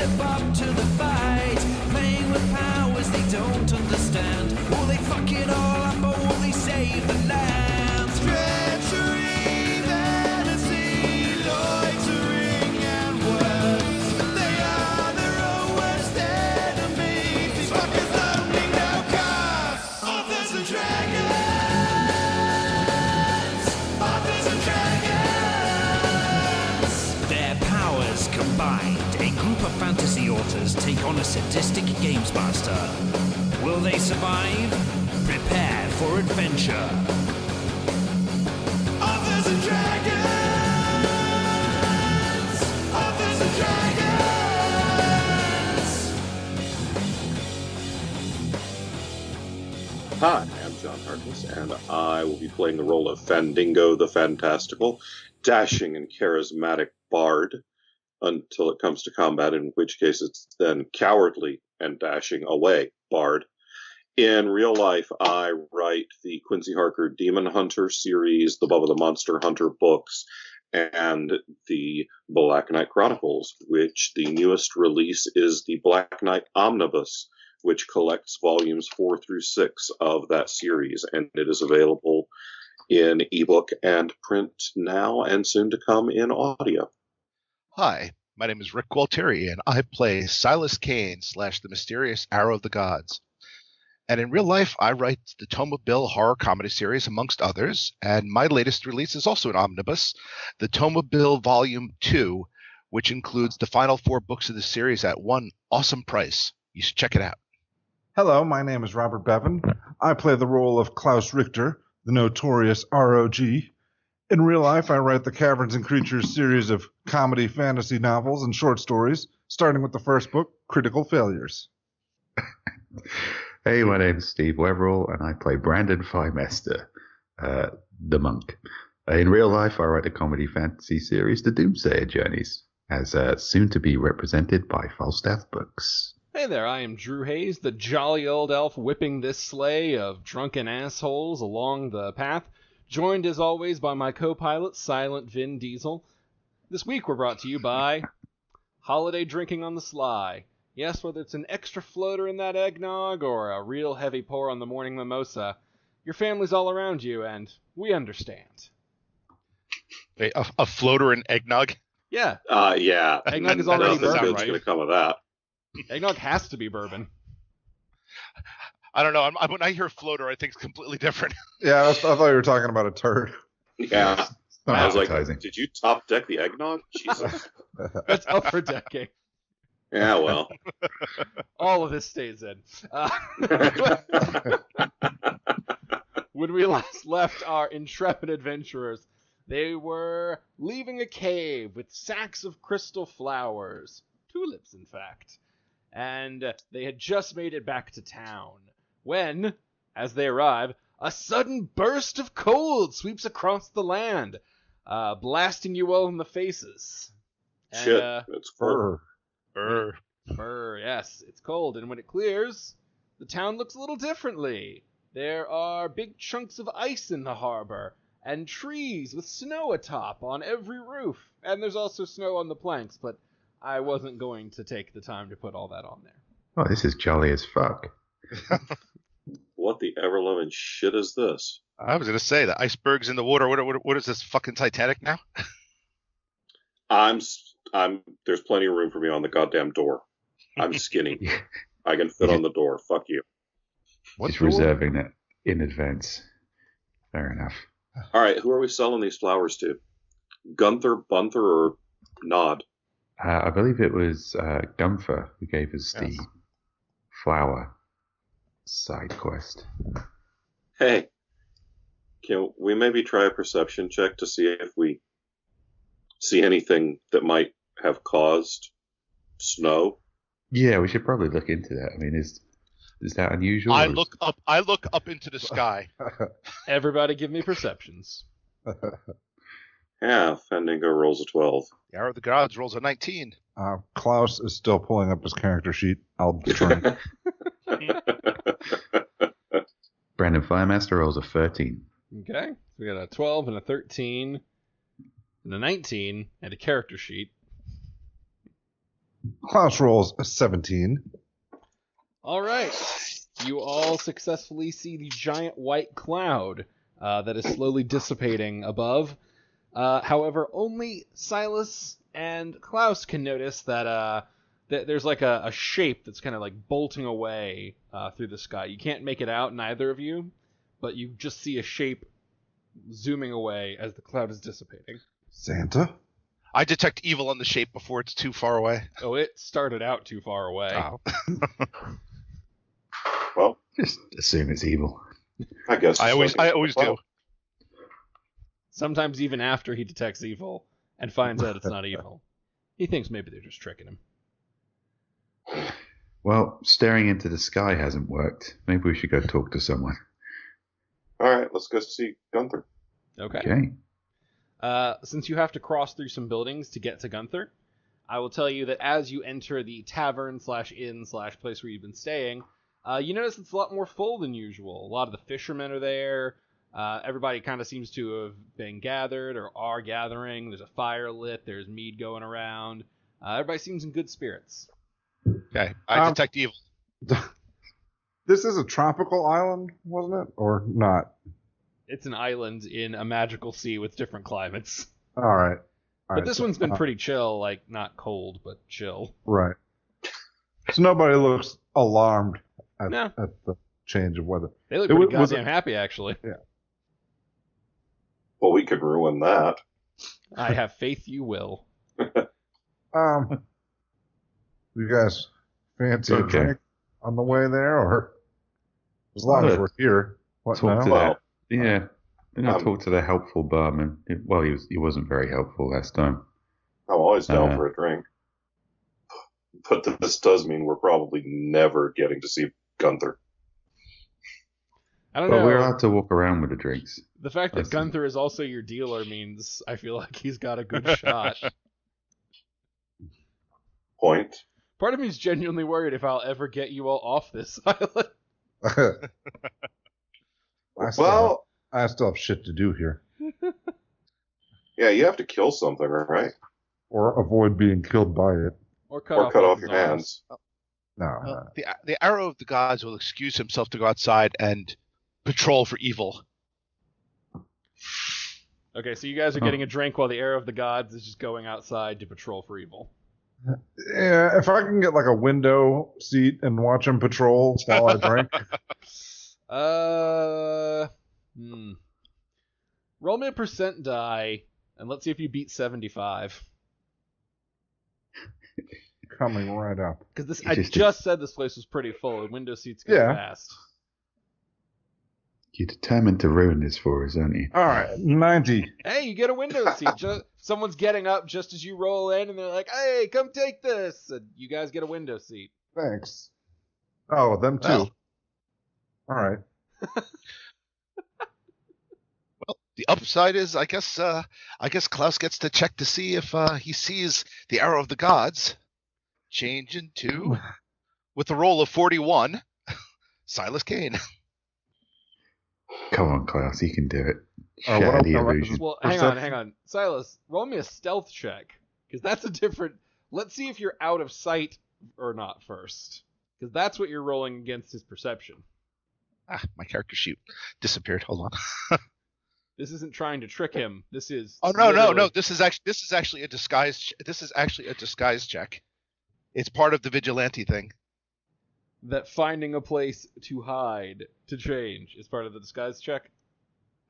step up to the fight, playing with powers they don't understand. Will they fuck it all up or will they save the land? Treachery, vanity, loitering and worse. They are their own worst enemies. These fuckers only know cause. Authors and dragons. Authors and dragons. Their powers combined, a group of fantasy authors take on a sadistic games master. Will they survive? Prepare for adventure. Authors and dragons! Authors and dragons! Hi, I'm John Harkness, and I will be playing the role of Fandingo the Fantastical, dashing and charismatic bard, until it comes to combat, in which case it's then cowardly and dashing away bard. In real life, I write the Quincy Harker Demon Hunter series, the Bubba the Monster Hunter books, and the Black Knight Chronicles, which the newest release is the Black Knight Omnibus, which collects volumes 4 through 6 of that series, and it is available in ebook and print now and soon to come in audio. Hi, my name is Rick Gualtieri, and I play Silas Kane / the mysterious Arrow of the Gods. And in real life, I write the Tome of Bill horror comedy series, amongst others, and my latest release is also an omnibus, the Tome of Bill Volume 2, which includes the final 4 books of the series at one awesome price. You should check it out. Hello, my name is Robert Bevan. I play the role of Klaus Richter, the notorious ROG. In real life, I write the Caverns and Creatures series of comedy, fantasy novels, and short stories, starting with the first book, Critical Failures. Hey, my name is Steve Weverill, and I play Brandon Fymester, the monk. In real life, I write the comedy fantasy series, The Doomsayer Journeys, as soon to be represented by Falstaff Books. Hey there, I am Drew Hayes, the jolly old elf whipping this sleigh of drunken assholes along the path, joined as always by my co-pilot, Silent Vin Diesel. This week we're brought to you by Holiday Drinking on the Sly. Yes, whether it's an extra floater in that eggnog or a real heavy pour on the morning mimosa, your family's all around you, and we understand. Wait, a floater in eggnog? Yeah. Yeah. Eggnog is already Nothing bourbon, good's right? going to come of that. Eggnog has to be bourbon. I don't know. When I hear floater, I think it's completely different. Yeah, I thought you were talking about a turd. Yeah. Not I was appetizing. like, did you top deck the eggnog? Jesus. That's upper decking. Yeah, well. All of this stays in. When we last left our intrepid adventurers, they were leaving a cave with sacks of crystal flowers. Tulips, in fact. And they had just made it back to town when, as they arrive, a sudden burst of cold sweeps across the land, blasting you all in the faces. Shit, it's cold. Yes, it's cold, and when it clears, the town looks a little differently. There are big chunks of ice in the harbor, and trees with snow atop on every roof, and there's also snow on the planks, but I wasn't going to take the time to put all that on there. Oh, this is jolly as fuck. What the ever-loving shit is this? I was going to say, the iceberg's in the water. What is this, fucking Titanic now? There's plenty of room for me on the goddamn door. I'm skinny. I can fit on the door. Fuck you. Just reserving it in advance. Fair enough. All right, who are we selling these flowers to? Gunther, Bunther, or Nod? I believe it was Gunther who gave us the flower side quest. Hey, can we maybe try a perception check to see if we see anything that might have caused snow? Yeah, we should probably look into that. I mean, is that unusual? I look up into the sky. Everybody give me perceptions. Yeah, Fandingo rolls a 12. The Arrow of the Gods rolls a 19. Klaus is still pulling up his character sheet. I'll try. Brandon Firemaster rolls a 13. Okay, so we got a 12 and a 13 and a 19 and a character sheet. Klaus rolls a 17. All right. You all successfully see the giant white cloud that is slowly dissipating above. However, only Silas and Klaus can notice that there's like a shape that's kind of like bolting away through the sky. You can't make it out, neither of you, but you just see a shape zooming away as the cloud is dissipating. Santa? I detect evil in the shape before it's too far away. Oh, it started out too far away. Oh. Well, Just assume it's evil. I guess. I always do. Sometimes even after he detects evil and finds out it's not evil, he thinks maybe they're just tricking him. Well, staring into the sky hasn't worked. Maybe we should go talk to someone. All right, let's go see Gunther. Okay. Since you have to cross through some buildings to get to Gunther, I will tell you that as you enter the tavern/inn/place where you've been staying, you notice it's a lot more full than usual. A lot of the fishermen are there. Everybody kind of seems to have been gathered or are gathering. There's a fire lit. There's mead going around. Everybody seems in good spirits. Okay, I detect evil. This is a tropical island, wasn't it? Or not? It's an island in a magical sea with different climates. All right. But this one's been pretty chill, like not cold, but chill. Right. So nobody looks alarmed at No. the change of weather. They look It pretty was goddamn happy, actually. Well, we could ruin that. I have faith you will. You guys fancy a Okay. drink on the way there, or as long as we're here? What Talk now? to Well, that. Yeah. I'm going to um, talk to the helpful barman. Well, he wasn't very helpful last time. I'm always down Uh, for a drink. But this does mean we're probably never getting to see Gunther. I don't But know. we're allowed to walk around with the drinks. The fact that Listen. Gunther is also your dealer means I feel like he's got a good shot. Point. Part of me is genuinely worried if I'll ever get you all off this island. Well, I still have shit to do here, yeah, you have to kill something, right? or avoid being killed by it. Or cut Or off, cut one off of your his arms. hands. No, The arrow of the gods will excuse himself to go outside and patrol for evil. Okay, so you guys are getting a drink while the arrow of the gods is just going outside to patrol for evil. yeah. If I can get like a window seat and watch him patrol while I drink, Roll me a percent die, and let's see if you beat 75. coming right up. Because You I just- just said this place was pretty full, and window seats go Yeah. fast. You're determined to ruin this for us, aren't you? All right, 90. Hey, you get a window seat. Someone's getting up just as you roll in, and they're like, "Hey, come take this." And you guys get a window seat. Thanks. Oh, them too. Well. All right. Well, the upside is, I guess Klaus gets to check to see if he sees the arrow of the gods change into, with a roll of 41, Silas Kane. Come on, Klaus, you can do it. Oh, what Shatter else the am I- illusion. Well, Perception. hang on. Silas, roll me a stealth check. Because that's a different... Let's see if you're out of sight or not first. Because that's what you're rolling against his perception. My character sheet disappeared. Hold on. This isn't trying to trick him. This is... Oh no. literally- This is actually a disguise. This is actually a disguise check. It's part of the vigilante thing. That finding a place to hide, to change, is part of the disguise check?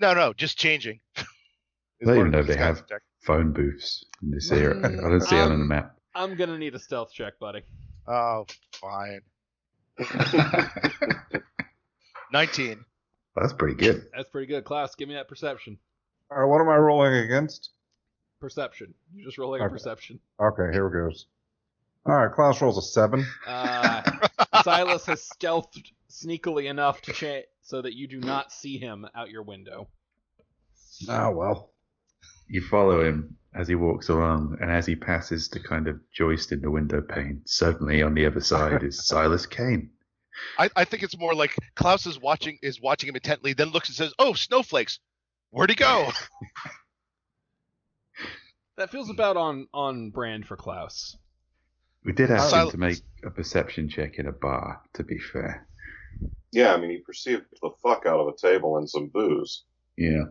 No, just changing. I It's don't part even of know the they have disguise check. phone booths in this area. I don't see it on the map. I'm gonna need a stealth check, buddy. Oh, fine. 19. That's pretty good. That's pretty good. Klaus, give me that perception. All right, what am I rolling against? Perception. You're just rolling a Okay. perception. Okay, here it goes. All right, Klaus rolls a 7. Silas has stealthed sneakily enough to so that you do not see him out your window. Oh, well. You follow him as he walks along, and as he passes the kind of joist in the window pane, suddenly on the other side is Silas Kane. I think it's more like Klaus is watching him intently, then looks and says, "Oh, snowflakes. Where'd he go?" That feels about on brand for Klaus. We did ask him Sil- to make a perception check in a bar, to be fair. Yeah, I mean, he perceived the fuck out of a table and some booze. Yeah.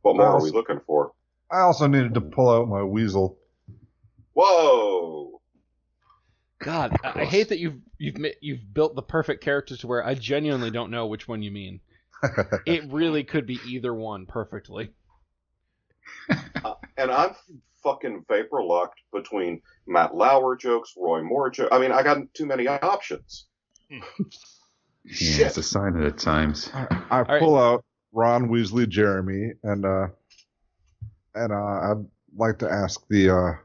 What more are we looking for? I also needed to pull out my weasel. Whoa! God, I hate that you've built the perfect character to where I genuinely don't know which one you mean. It really could be either one perfectly. And I'm fucking vapor locked between Matt Lauer jokes, Roy Moore jokes. I mean, I got too many options. Yeah, Shit. it's a sign of the times. I pull out Ron Weasley Jeremy, and I'd like to ask the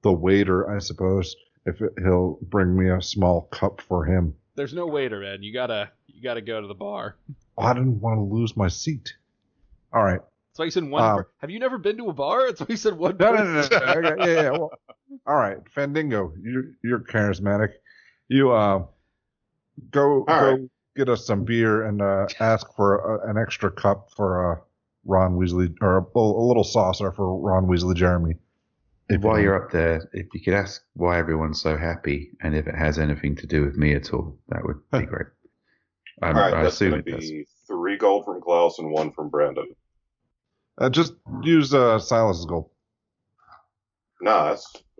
waiter, I suppose, if he'll bring me a small cup for him. There's no waiter, Ed. You gotta go to the bar. Oh, I didn't want to lose my seat. All right. That's why you said one. Have you never been to a bar? That's why you said one. No. Yeah. Well, all right, Fandingo, you're charismatic. You go get us some beer and ask for an extra cup for Ron Weasley, or a little saucer for Ron Weasley Jeremy. While you're up there, if you could ask why everyone's so happy and if it has anything to do with me at all, that would be great. All right, I that's assume going to it does. be 3 gold from Klaus and 1 from Brandon. Just use Silas's gold. Nah,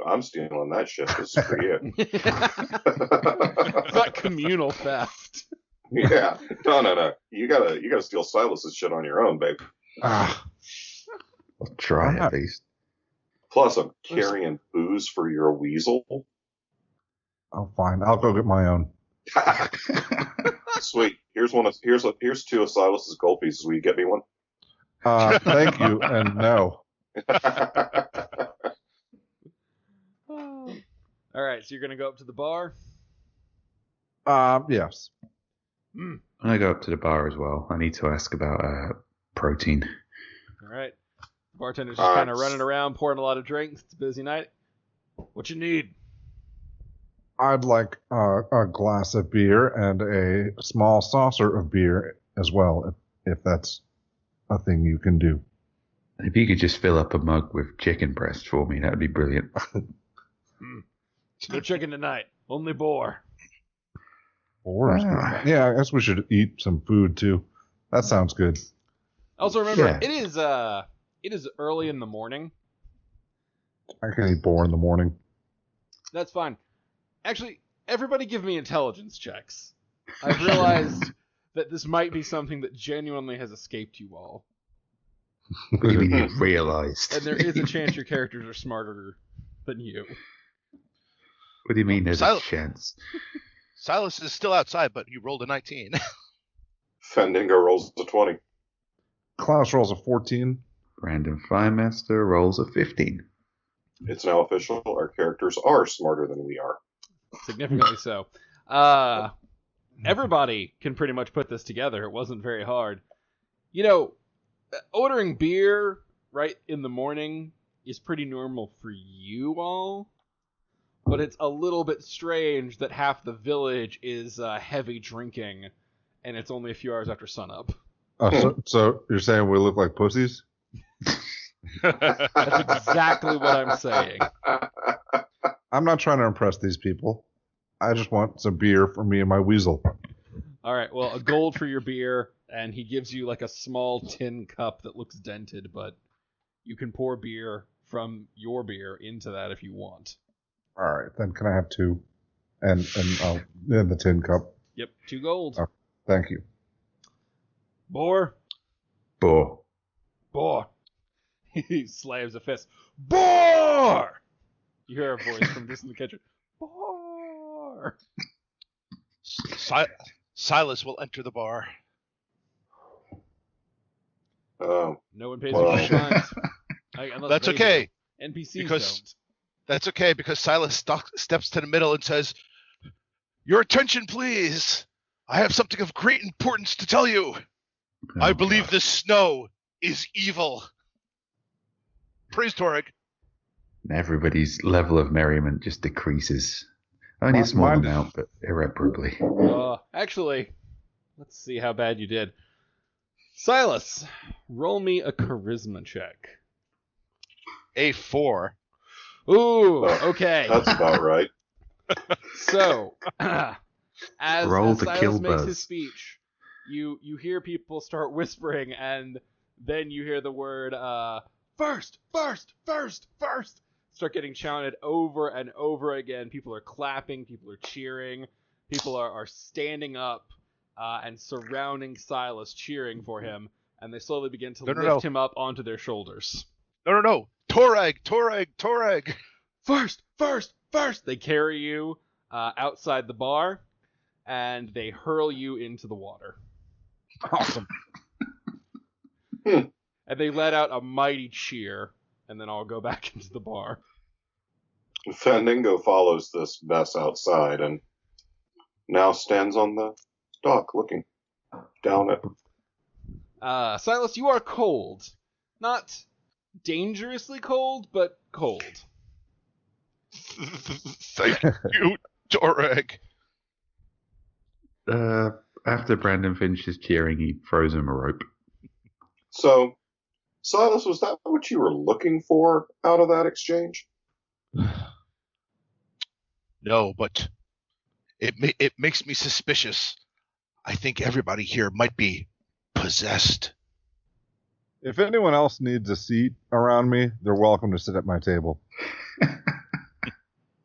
I'm stealing that shit. This is for you. It's not communal theft. Yeah. No. You gotta steal Silas's shit on your own, babe. I'll try at least. Plus, I'm carrying booze for your weasel. Oh, fine. I'll go get my own. Sweet. Here's 2 of Silas's gold pieces. Will you get me one? Thank you, and no. All right, so you're gonna go up to the bar. Yes. I'm going to go up to the bar as well. I need to ask about protein. All right. The bartender's just kind of running around, pouring a lot of drinks. It's a busy night. What you need? I'd like a glass of beer and a small saucer of beer as well, if that's a thing you can do. If you could just fill up a mug with chicken breast for me, that would be brilliant. No chicken tonight. Only boar. Yeah, I guess we should eat some food too. That sounds good. Also remember, Yeah. it is early in the morning. I can eat boar in the morning. That's fine. Actually, everybody give me intelligence checks. I've realized that this might be something that genuinely has escaped you all. What do you mean you realised? And there is a chance your characters are smarter than you. What do you mean there's a chance? Silas is still outside, but you rolled a 19. Fandingo rolls a 20. Klaus rolls a 14. Brandon Firemaster rolls a 15. It's now official. Our characters are smarter than we are. Significantly so. Everybody can pretty much put this together. It wasn't very hard. You know, ordering beer right in the morning is pretty normal for you all, but it's a little bit strange that half the village is heavy drinking, and it's only a few hours after sunup. So you're saying we look like pussies? That's exactly what I'm saying. I'm not trying to impress these people. I just want some beer for me and my weasel. All right, well, a gold for your beer, and he gives you like a small tin cup that looks dented, but you can pour beer from your beer into that if you want. All right, then can I have 2? And in the tin cup. Yep, 2 gold. Oh, thank you. Boar. Boar. Boar. He slams a fist. Boar! You hear a voice from just in the kitchen. Boar! Silas will enter the bar. Oh. No one pays any minds. That's okay. NPCs don't. That's okay, because Silas steps to the middle and says, "Your attention, please. I have something of great importance to tell you. I believe this snow is evil." Praise Toreg. Everybody's level of merriment just decreases. Only a small amount, but irreparably. Actually, let's see how bad you did. Silas, roll me a charisma check. A 4. Ooh, okay. That's about right. So, as Roll to Silas kill makes Buzz. his speech, you hear people start whispering, and then you hear the word first, first, first, first start getting chanted over and over again. People are clapping, people are cheering, people are standing up and surrounding Silas, cheering for him, and they slowly begin to lift him up onto their shoulders. No. Torag. First, first, first! They carry you outside the bar, and they hurl you into the water. Awesome. And they let out a mighty cheer, and then I'll go back into the bar. Fandingo follows this mess outside and now stands on the dock looking down at... Silas, you are cold. Not dangerously cold, but cold. Thank you, Torag. After Brandon finishes cheering, he throws him a rope. So, Silas, was that what you were looking for out of that exchange? No, but it makes me suspicious. I think everybody here might be possessed. If anyone else needs a seat around me, they're welcome to sit at my table.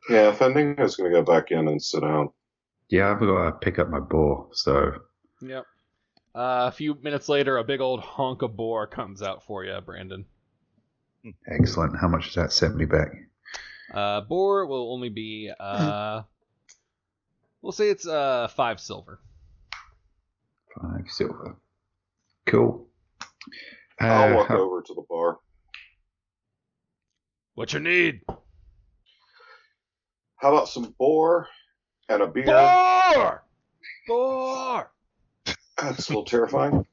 Yeah, Fandingo's going to go back in and sit down. Yeah, I've got to pick up my boar, so... Yep. A few minutes later, a big old honk of boar comes out for you, Brandon. Excellent. How much does that set me back? Boar will only be, we'll say it's 5 silver. 5 silver. Cool. I'll walk over to the bar. What you need? How about some boar and a beer? Boar! Boar! That's a little terrifying.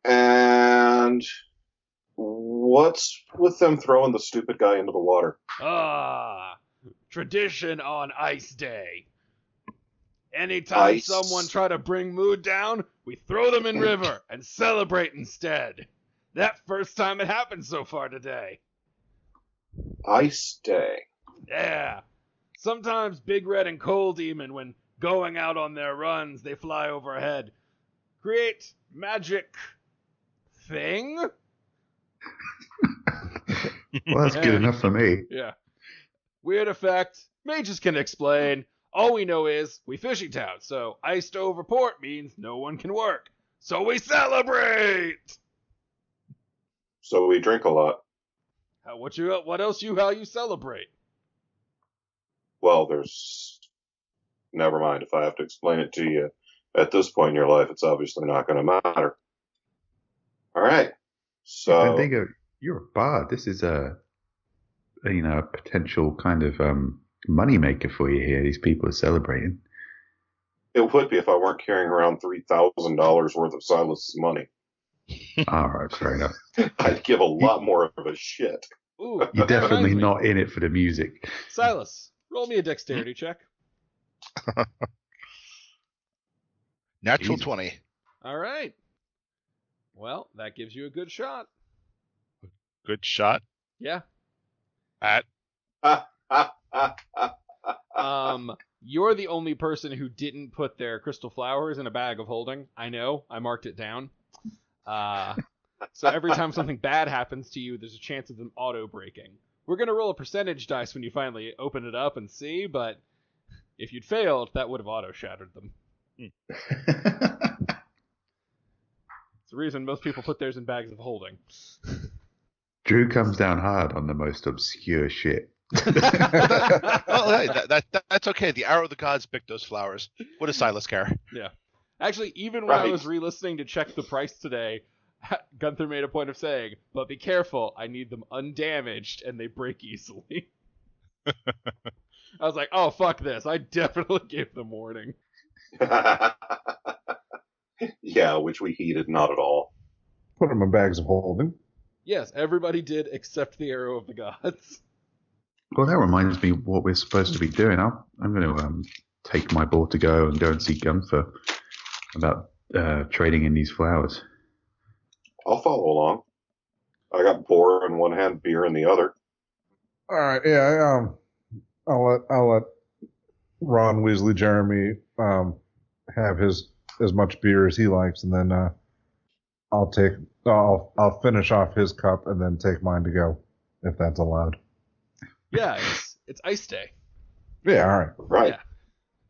And what's with them throwing the stupid guy into the water? Tradition on Ice Day. Anytime Ice. someone try to bring mood down, we throw them in river and celebrate instead. That first time it happened so far today. Ice Day. Yeah. Sometimes Big Red and Coal Demon, when going out on their runs, they fly overhead. Create magic thing? Well, that's good enough for me. Yeah. Weird effect. Mages can explain. All we know is we fishing town, so iced over port means no one can work. So we celebrate! So we drink a lot. What else how you celebrate? Well, there's... Never mind. If I have to explain it to you at this point in your life, it's obviously not going to matter. All right. So... Fandango, you're a bard. This is a potential kind of moneymaker for you here. These people are celebrating. It would be if I weren't carrying around $3,000 worth of Silas's money. All right, fair enough. I'd give a lot more of a shit. Ooh, You're that definitely reminds me. not in it for the music. Silas, roll me a dexterity check. Natural Easy. 20. All right. Well, that gives you a good shot. Good shot Yeah. at. You're the only person who didn't put their crystal flowers in a bag of holding. I know. I marked it down. So every time something bad happens to you, there's a chance of them auto-breaking. We're going to roll a percentage dice when you finally open it up and see, but if you'd failed, that would have auto-shattered them. It's the reason most people put theirs in bags of holding. Drew comes down hard on the most obscure shit. Well, hey, that's okay. The arrow of the gods picked those flowers. What does Silas care? Yeah. Actually, even when I Right. was re-listening to check the price today, Gunther made a point of saying, but be careful, I need them undamaged and they break easily. I was like, oh, fuck this. I definitely gave them warning. Yeah, which we heeded not at all. Put them in bags of holding. Yes, everybody did except the arrow of the gods. Well, that reminds me what we're supposed to be doing. I'm going to take my boar to go and see Gunther about trading in these flowers. I'll follow along. I got boar in one hand, beer in the other. All right, yeah. I'll let Ron Weasley Jeremy have his as much beer as he likes, and then I'll finish off his cup and then take mine to go, if that's allowed. Yeah, it's ice day. Yeah, all right. Right. Yeah.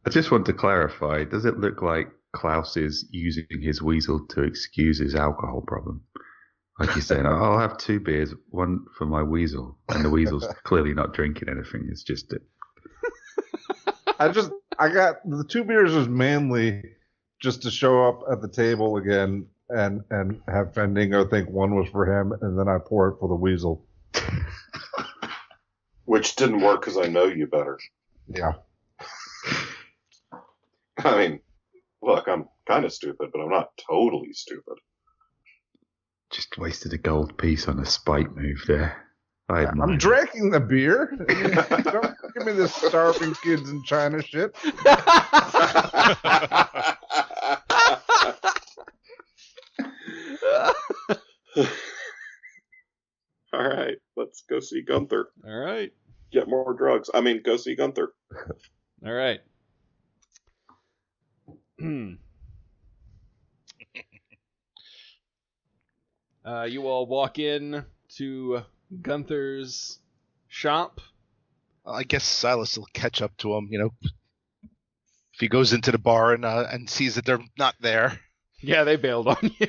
I just want to clarify, does it look like Klaus is using his weasel to excuse his alcohol problem? Like he's saying, I'll have 2 beers, one for my weasel. And the weasel's clearly not drinking anything. It's just it. I got the 2 beers was mainly just to show up at the table again and have Fendingo think one was for him, and then I pour it for the weasel. Which didn't work because I know you better. Yeah. I mean, look, I'm kind of stupid, but I'm not totally stupid. Just wasted a gold piece on a spite move there. I'm drinking the beer. Don't give me this starving kids in China shit. All right, let's go see Gunther. All right. Get more drugs. I mean, go see Gunther. All right. You all walk in to Gunther's shop. I guess Silas will catch up to him, if he goes into the bar and sees that they're not there. Yeah, they bailed on you.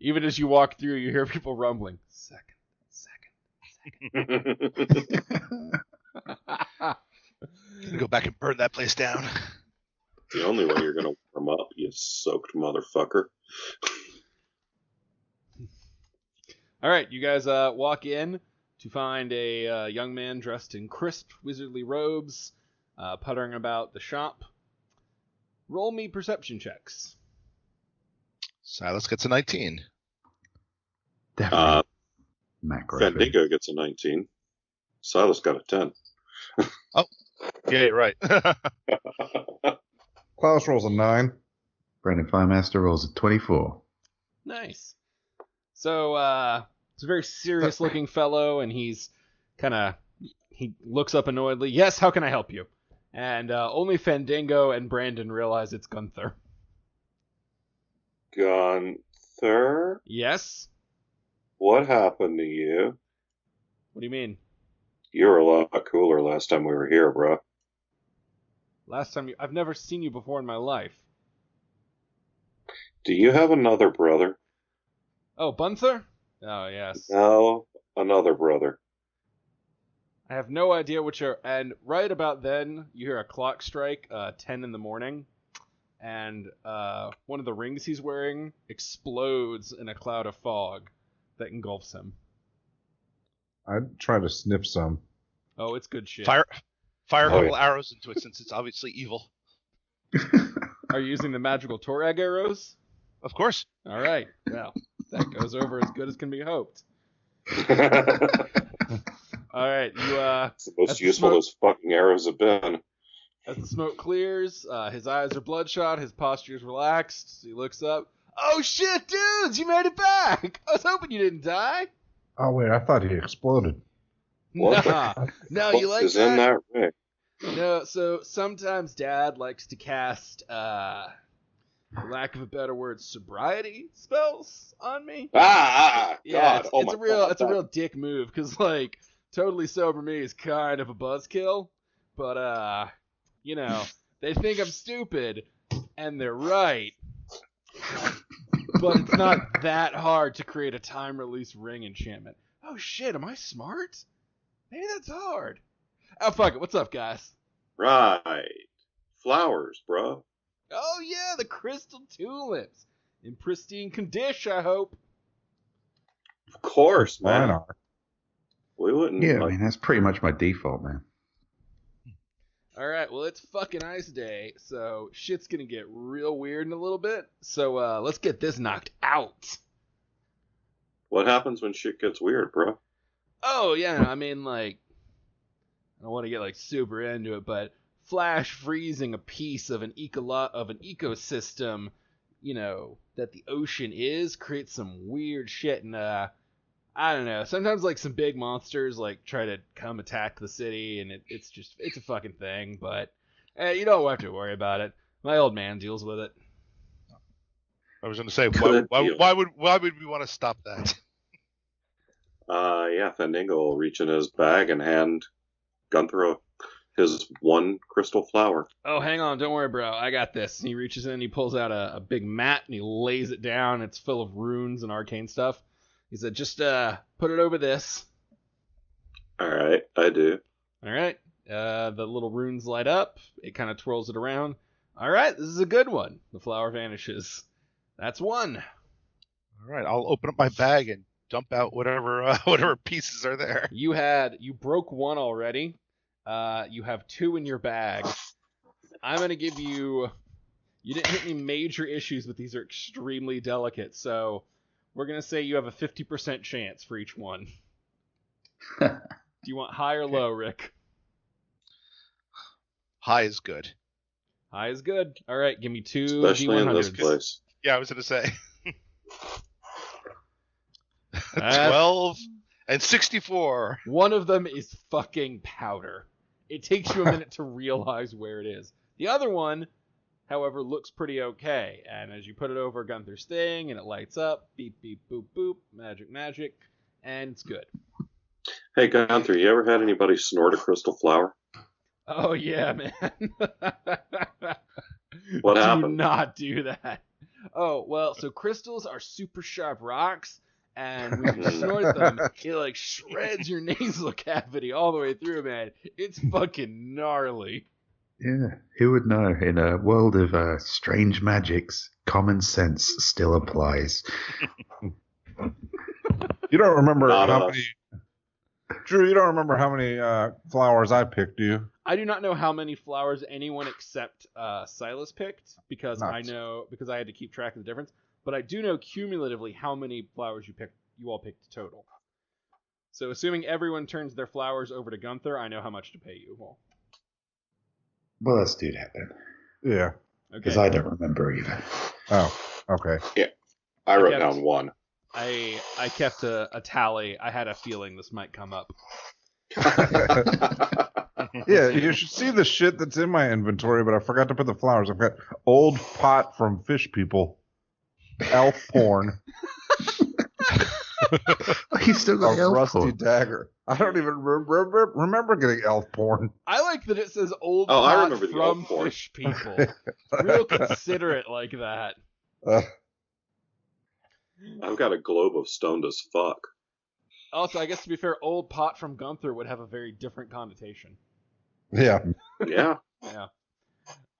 Even as you walk through, you hear people rumbling. Second. Go back and burn that place down. The only way you're going to warm up, you soaked motherfucker. All right, you guys walk in to find a young man dressed in crisp wizardly robes, puttering about the shop. Roll me perception checks. Silas gets a 19. Definitely. Macro. Fandango gets a 19. Silas got a 10. Yeah, you're right. Klaus rolls a 9. Brandon Firemaster rolls a 24. Nice. So, it's a very serious-looking fellow, and he looks up annoyedly. Yes, how can I help you? And only Fandango and Brandon realize it's Gunther. Gunther? Yes? What happened to you? What do you mean? You were a lot cooler last time we were here, bro. Last time I've never seen you before in my life. Do you have another brother? Oh, Gunther? Oh, yes. No, another brother. I have no idea which are... And right about then, you hear a clock strike, 10 in the morning, and one of the rings he's wearing explodes in a cloud of fog that engulfs him. I'd try to sniff some. Oh, it's good shit. Fire a couple yeah. arrows into it since it's obviously evil. Are you using the magical Torag arrows? Of course. All right. Well, that goes over as good as can be hoped. All right. It's the most useful those fucking arrows have been. As the smoke clears, his eyes are bloodshot, his posture is relaxed. He looks up. Oh shit, dudes! You made it back! I was hoping you didn't die. Oh, wait, I thought he exploded. What Nah. No, you like is that? in that ring? No, so sometimes Dad likes to cast, for lack of a better word, sobriety spells on me. God. Yeah, Oh it's my a God. real dick move, because, like, totally sober me is kind of a buzzkill, but, they think I'm stupid, and they're right. But it's not that hard to create a time-release ring enchantment. Oh shit, am I smart? Maybe that's hard. Oh fuck it, what's up, guys? Right. Flowers, bro. Oh yeah, the crystal tulips. In pristine condition, I hope. Of course, Mine man. are. We wouldn't. Yeah, I mean, that's pretty much my default, man. Alright, well it's fucking ice day, so shit's gonna get real weird in a little bit. So let's get this knocked out. What happens when shit gets weird, bro? Oh yeah, I mean like, I don't want to get like super into it, but flash freezing a piece of an ecosystem, that the ocean is, creates some weird shit, and I I don't know. Sometimes like some big monsters like try to come attack the city, and it's a fucking thing. But you don't have to worry about it. My old man deals with it. I was going to say, Good deal. why would we want to stop that? Yeah, Fendingo will reach in his bag and hand Gunther his one crystal flower. Oh, hang on, don't worry, bro. I got this. And he reaches in, he pulls out a big mat, and he lays it down. It's full of runes and arcane stuff. He said, just put it over this. All right, I do. All right. The little runes light up. It kind of twirls it around. All right, this is a good one. The flower vanishes. That's one. All right, I'll open up my bag and dump out whatever pieces are there. You broke one already. You have two in your bag. I'm going to give you didn't hit any major issues, but these are extremely delicate. So we're going to say you have a 50% chance for each one. Do you want high or low, Rick? High is good. High is good. All right, give me two Especially in this D100s. place. Yeah, I was going to say. 12 and 64. One of them is fucking powder. It takes you a minute to realize where it is. The other one, however, looks pretty okay. And as you put it over Gunther's thing and it lights up, beep, beep, boop, boop, magic, magic, and it's good. Hey, Gunther, you ever had anybody snort a crystal flower? Oh, yeah, man. What Do happened? not do that. Oh, well, so crystals are super sharp rocks, and when you snort them, it like shreds your nasal cavity all the way through, man. It's fucking gnarly. Yeah, who would know? In a world of strange magics, common sense still applies. You don't remember Not how us. many... Drew, you don't remember how many flowers I picked, do you? I do not know how many flowers anyone except Silas picked because I Nuts. know because I had to keep track of the difference. But I do know cumulatively how many flowers you all picked total. So assuming everyone turns their flowers over to Gunther, I know how much to pay you all. Well, let's do that then, Yeah. because Okay. I don't remember either. Oh, okay. I wrote kept- down one. I kept a tally. I had a feeling this might come up. Yeah, you should see the shit that's in my inventory, but I forgot to put the flowers. I've got old pot from fish people, elf porn, You still got a the elf rusty horn. dagger. I don't even remember getting elf porn. I like that it says old Oh, I pot remember the from old porn. fish people. Real considerate like that. I've got a globe of stoned as fuck. Also, I guess to be fair, old pot from Gunther would have a very different connotation. Yeah. Yeah. Yeah.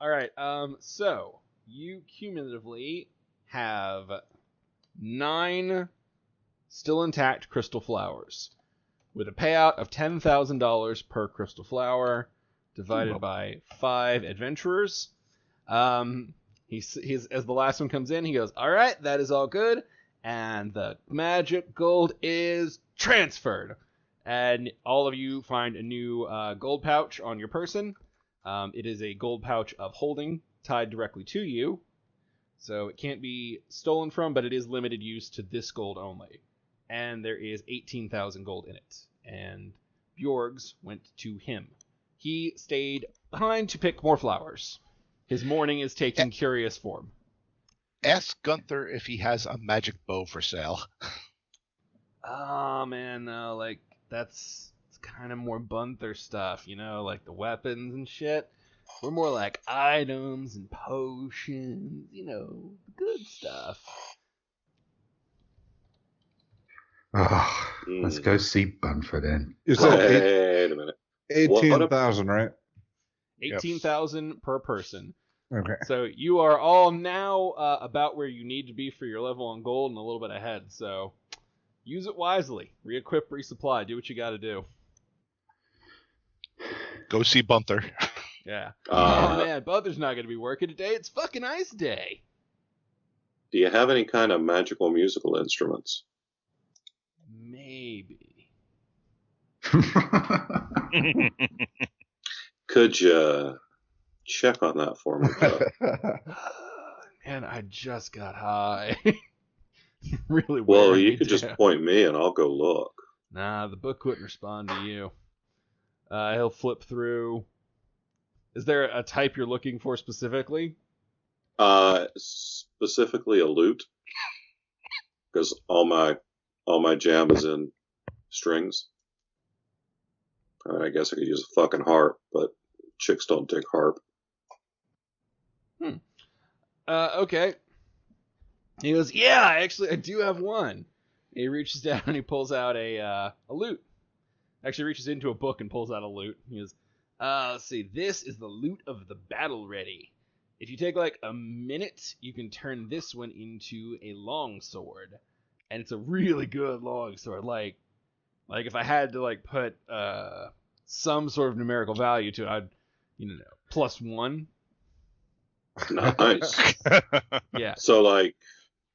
All right. So you cumulatively have 9 still intact crystal flowers, with a payout of $10,000 per crystal flower, divided by 5 adventurers. He's as the last one comes in, he goes, "All right, that is all good, and the magic gold is transferred." And all of you find a new gold pouch on your person. It is a gold pouch of holding tied directly to you. So it can't be stolen from, but it is limited use to this gold only. And there is 18,000 gold in it. And Bjorg's went to him. He stayed behind to pick more flowers. His mourning is taking curious form. Ask Gunther if he has a magic bow for sale. Oh, man, no, like, it's kind of more Gunther stuff, you know, like the weapons and shit. We're more like items and potions, you know, the good stuff. Oh, let's go see Bunford then. You said Wait a minute. 18,000, right? 18,000 per person. Okay. So you are all now about where you need to be for your level on gold and a little bit ahead. So use it wisely. Re-equip, resupply. Do what you got to do. Go see Gunther. Yeah. Uh, Oh, man. Butler's not going to be working today. It's fucking ice day. Do you have any kind of magical musical instruments? Maybe. Could you check on that for me, Joe? Man, I just got high. Really Well, wearing you me could just down. point me and I'll go look. Nah, the book wouldn't respond to you. He'll flip through. Is there a type you're looking for specifically? Specifically a lute, because all my jam is in strings. I mean, I guess I could use a fucking harp, but chicks don't dig harp. Okay. He goes, yeah, actually, I do have one. He reaches down and he pulls out a lute. Actually, reaches into a book and pulls out a lute. He goes, let's see, this is the lute of the battle ready. If you take like a minute, you can turn this one into a long sword, and it's a really good long sword. Like if I had to like put some sort of numerical value to it, I'd +1. Nice. Yeah, So, like,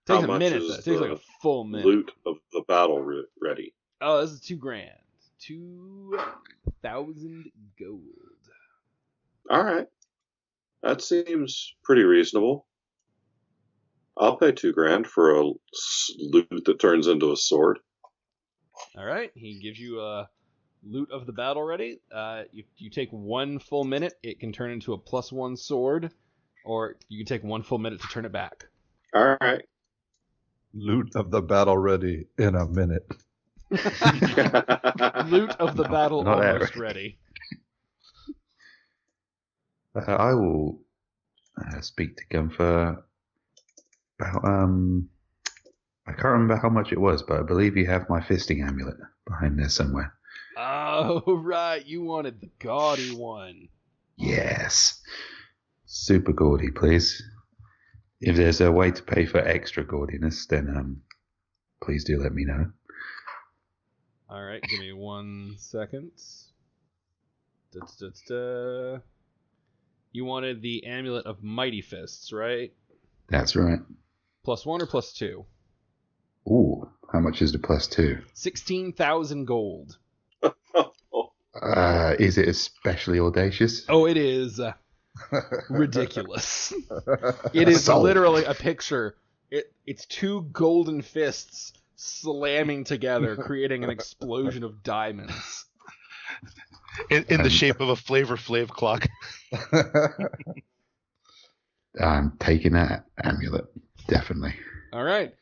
takes how a much minute is though. It takes like a full minute. loot of the battle ready? Oh, this is $2,000. 2,000 gold. All right, that seems pretty reasonable. I'll pay $2,000 for a loot that turns into a sword. All right, he gives you a loot of the battle ready. You take 1 full minute, it can turn into a +1 sword, or you can take 1 full minute to turn it back. All right. Loot of the battle ready in a minute. Loot of the battle not almost Eric. ready. I will speak to Gunther about I can't remember how much it was, but I believe you have my fisting amulet behind there somewhere. Oh, right, you wanted the gaudy one. Yes. Super gaudy, please. If there's a way to pay for extra gaudiness, then please do let me know. All right, give me 1 second. Da-da-da-da. You wanted the amulet of mighty fists, right? That's right. +1 or +2? Ooh, how much is the +2? 16,000 gold. Is it especially audacious? Oh, it is ridiculous. It is Sold. literally a picture. It's 2 golden fists slamming together, creating an explosion of diamonds. In the shape of a Flavor Flav clock. I'm taking that amulet, definitely. All right.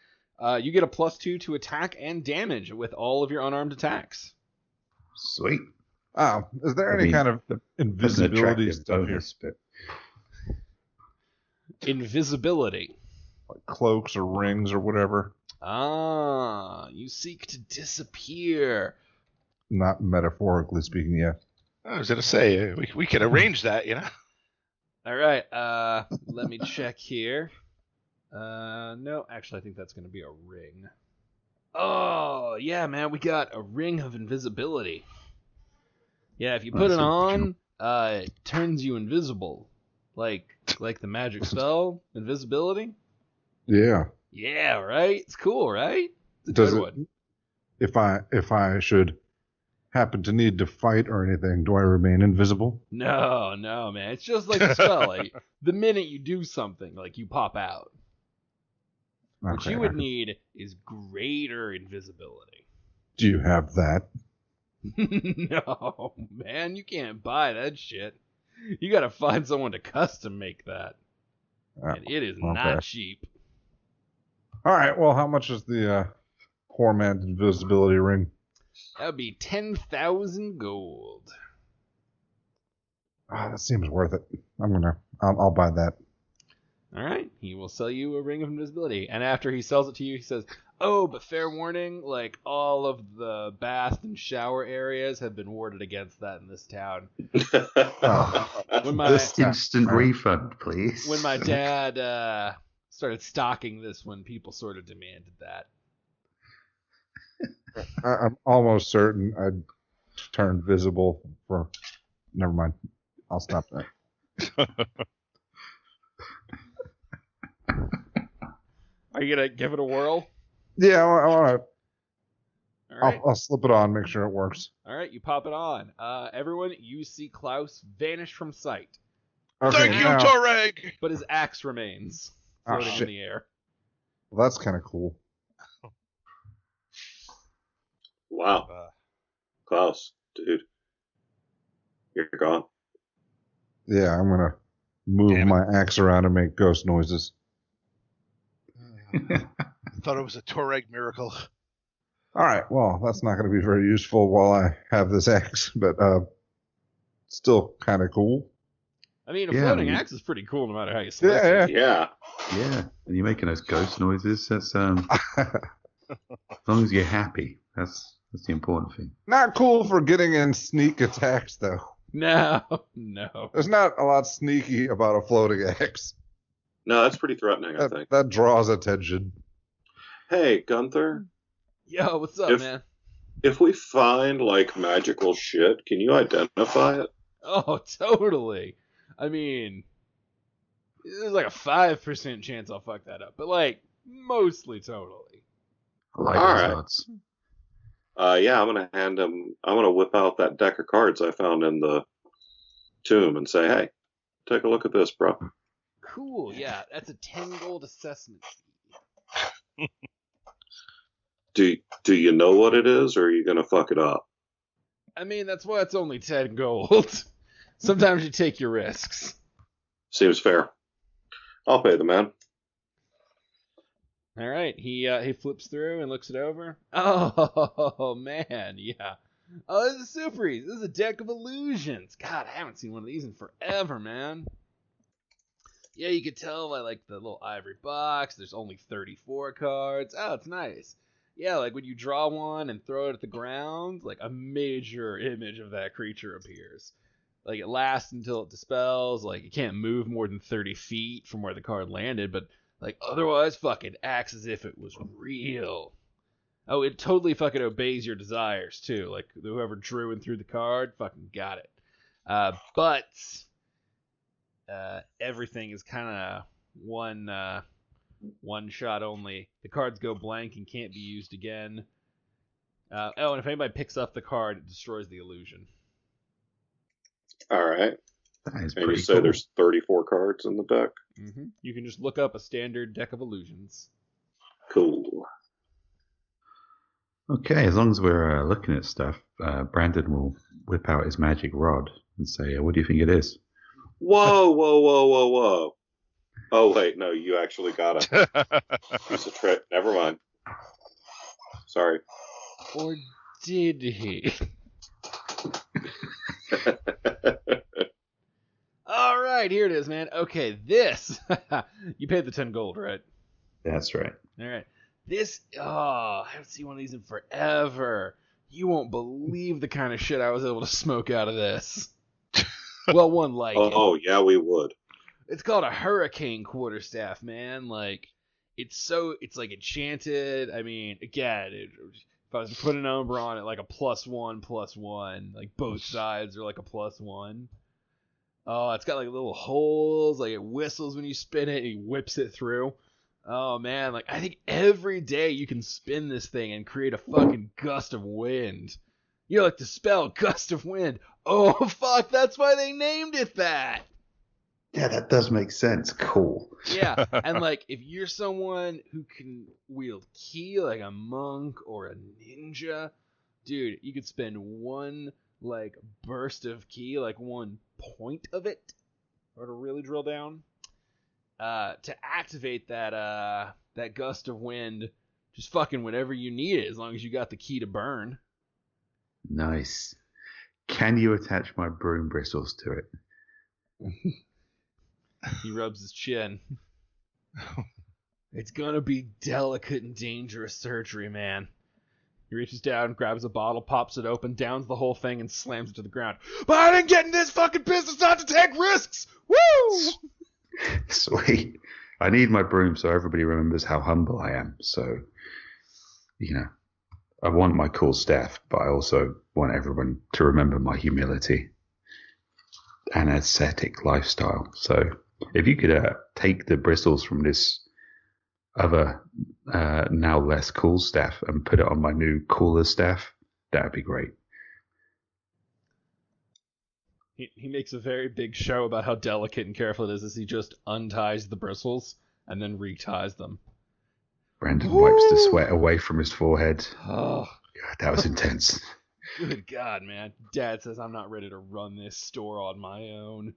You get a +2 to attack and damage with all of your unarmed attacks. Sweet. Oh, is there any kind of That's an invisibility attractive stuff here? bonus, but Invisibility. Like cloaks or rings or whatever? Ah, you seek to disappear. Not metaphorically speaking, yeah. I was gonna say we can arrange that, you know. All right. Let me check here. No, actually, I think that's going to be a ring. Oh, yeah, man, we got a ring of invisibility. Yeah, if you put it on, it turns you invisible, like the magic spell, invisibility. Yeah. Yeah, right. It's cool, right? It's a Does good it, one. if I should happen to need to fight or anything, do I remain invisible? No, man. It's just like a spell. Like, the minute you do something, like you pop out. What Okay, you would need is greater invisibility. Do you have that? No, man, you can't buy that shit. You gotta find someone to custom make that. And it is not cheap. All right, well, how much is the poor man's invisibility ring? That would be 10,000 gold. That seems worth it. I'll buy that. All right, he will sell you a ring of invisibility. And after he sells it to you, he says, oh, but fair warning, like, all of the bath and shower areas have been warded against that in this town. When my Just instant refund, please. when my dad started stocking this one, people sort of demanded that. I'm almost certain I'd turn visible for... Never mind. I'll stop that. Are you going to give it a whirl? Yeah, All right. I'll slip it on, make sure it works. All right, you pop it on. Everyone, you see Klaus vanish from sight, Okay, Thank you, now- Toreg. but his axe remains Oh, floating in shit. the air. Well, that's kind of cool. Wow. Klaus, dude. You're gone. Yeah, I'm gonna move Damn it. my axe around and make ghost noises. I thought it was a Toreg miracle. All right, well, that's not going to be very useful while I have this axe, but still kind of cool. I mean, a Yeah, floating I mean- axe is pretty cool no matter how you select Yeah, it. Yeah. Yeah, and you're making those ghost noises. That's as long as you're happy. That's the important thing. Not cool for getting in sneak attacks, though. No. There's not a lot sneaky about a floating axe. No, that's pretty threatening, I think. That draws attention. Hey, Gunther, Yo, what's up, If- man? if we find, like, magical shit, can you identify it? Oh, totally. I mean, there's like a 5% chance I'll fuck that up, but like mostly totally. I like All those right. odds. Yeah, I'm gonna whip out that deck of cards I found in the tomb and say, hey, take a look at this, bro. Cool, yeah, that's a 10 gold assessment fee. Do you know what it is, or are you gonna fuck it up? I mean, that's why it's only 10 gold. Sometimes you take your risks. Seems fair. I'll pay the man. All right, he flips through and looks it over. Oh man, yeah. Oh, this is super easy. This is a deck of illusions. God, I haven't seen one of these in forever, man. Yeah, you could tell by like the little ivory box. There's only 34 cards. Oh, it's nice. Yeah, like when you draw one and throw it at the ground, like a major image of that creature appears. Like it lasts until it dispels. Like it can't move more than 30 feet from where the card landed, but like otherwise, fucking acts as if it was real. Oh, it totally fucking obeys your desires too. Like whoever drew and threw the card, fucking got it. But everything is kind of one shot only. The cards go blank and can't be used again. And if anybody picks up the card, it destroys the illusion. All right. That is And you pretty say cool. there's 34 cards in the deck? Mm-hmm. You can just look up a standard deck of illusions. Cool. Okay, as long as we're looking at stuff, Brandon will whip out his magic rod and say, what do you think it is? Whoa. Oh, wait, no, you actually got a piece of trick. Never mind. Sorry. Or did he? All right, here it is, man. Okay, this. You paid the 10 gold, right? That's right. All right. This. Oh, I haven't seen one of these in forever. You won't believe the kind of shit I was able to smoke out of this. Well, one like it. Oh, yeah, we would. It's called a hurricane quarterstaff, man. Like, it's like enchanted. I mean, again, if I was to put a number on it, like a +1/+1, like both sides are like a +1. Oh, it's got like little holes, like it whistles when you spin it, and he whips it through. Oh man, like I think every day you can spin this thing and create a fucking gust of wind. You like to spell gust of wind. Oh fuck, that's why they named it that. Yeah, that does make sense. Cool. Yeah, and like if you're someone who can wield ki like a monk or a ninja, dude, you could spend one like burst of ki, like 1 point of it, or to really drill down, to activate that gust of wind, just fucking whenever you need it, as long as you got the key to burn. Nice. Can you attach my broom bristles to it? He rubs his chin. It's gonna be delicate and dangerous surgery, man. He reaches down, grabs a bottle, pops it open, downs the whole thing, and slams it to the ground. But I didn't get in this fucking business not to take risks! Woo! Sweet. I need my broom so everybody remembers how humble I am. So, I want my cool staff, but I also want everyone to remember my humility and ascetic lifestyle. So, if you could take the bristles from this other now less cool staff and put it on my new cooler staff, that'd be great. He makes a very big show about how delicate and careful it is as he just unties the bristles and then reties them. Brandon wipes the sweat away from his forehead. Oh, God, that was intense. Good God, man. Dad says I'm not ready to run this store on my own.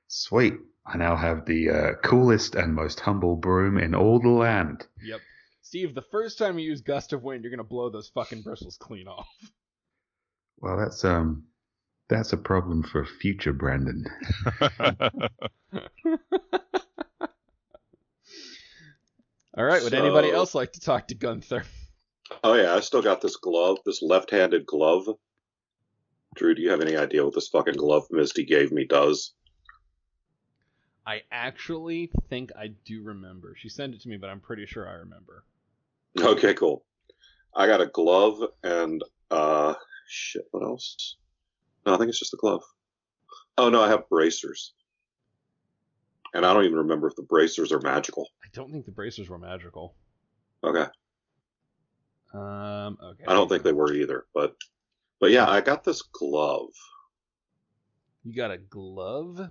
Sweet. I now have the coolest and most humble broom in all the land. Yep. Steve, the first time you use Gust of Wind, you're going to blow those fucking bristles clean off. Well, that's a problem for future Brandon. All right, would anybody else like to talk to Gunther? Oh yeah, I still got this glove, this left-handed glove. Drew, do you have any idea what this fucking glove Misty gave me does? I actually think I do remember. She sent it to me, but I'm pretty sure I remember. Okay, cool. I got a glove and shit, what else? No, I think it's just a glove. Oh no, I have bracers. And I don't even remember if the bracers are magical. I don't think the bracers were magical. Okay. Okay. I don't think they were either, but yeah, I got this glove. You got a glove?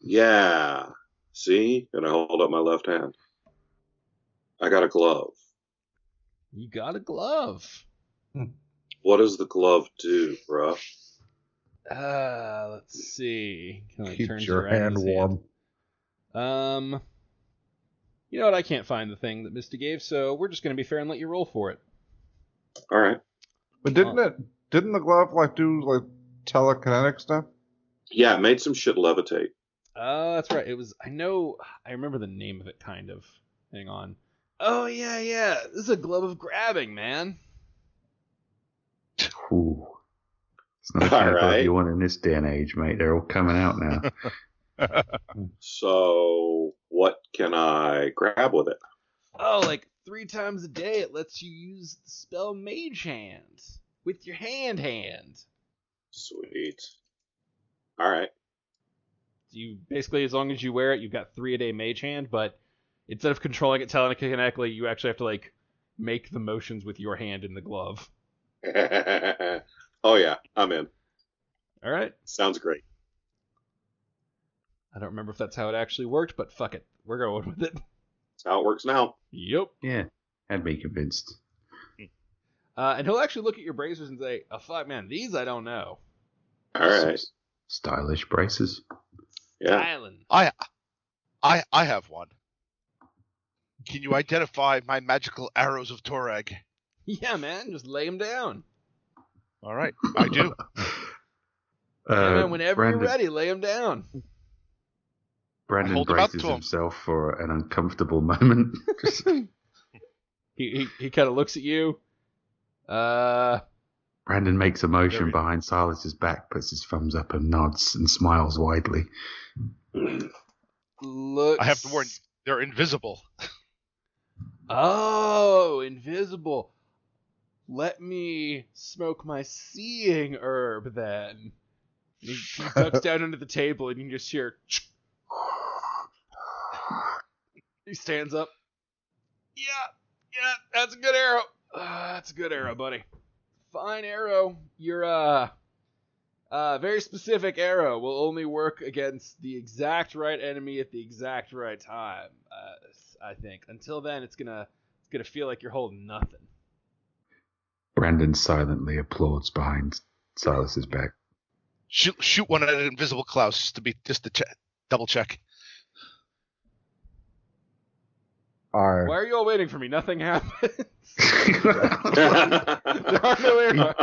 Yeah. See? And I hold up my left hand. I got a glove. You got a glove. What does the glove do, bruh? Let's see. Keeps your hand warm. You know what? I can't find the thing that Misty gave, so we're just going to be fair and let you roll for it. All right. But didn't the glove do telekinetic stuff? Yeah, it made some shit levitate. That's right. It was. I remember the name of it, kind of. Hang on. Oh yeah. This is a glove of grabbing, man. Ooh. It's not the kind of glove you want in this day and age, mate. They're all coming out now. So, what can I grab with it? Oh, like 3 times a day it lets you use the spell Mage Hand with your hand. Sweet. All right. You basically, as long as you wear it, you've got 3 a day Mage Hand, but instead of controlling it telekinetically, you actually have to make the motions with your hand in the glove. Oh yeah, I'm in. All right. Sounds great. I don't remember if that's how it actually worked, but fuck it. We're going with it. That's how it works now. Yep. Yeah, had me convinced. And he'll actually look at your bracers and say, "Oh fuck, man, these I don't know." All right. Stylish braces. Yeah. Island. I have one. Can you identify my magical arrows of Torag? Yeah, man, just lay them down. All right, I do. Yeah, man, whenever Brandon, you're ready, lay them down. Brandon braces himself for an uncomfortable moment. He kind of looks at you. Brandon makes a motion behind Silas's back, puts his thumbs up and nods and smiles widely. Looks... I have to warn you, they're invisible. Oh, invisible. Let me smoke my seeing herb then. He ducks down under the table and you can just hear... He stands up. Yeah, that's a good arrow. That's a good arrow, buddy. Fine arrow. Your very specific arrow will only work against the exact right enemy at the exact right time. I think. Until then, it's gonna feel like you're holding nothing. Brandon silently applauds behind Silas's back. Shoot one at an invisible Klaus just to double check. Why are you all waiting for me? Nothing happens. There are no arrows.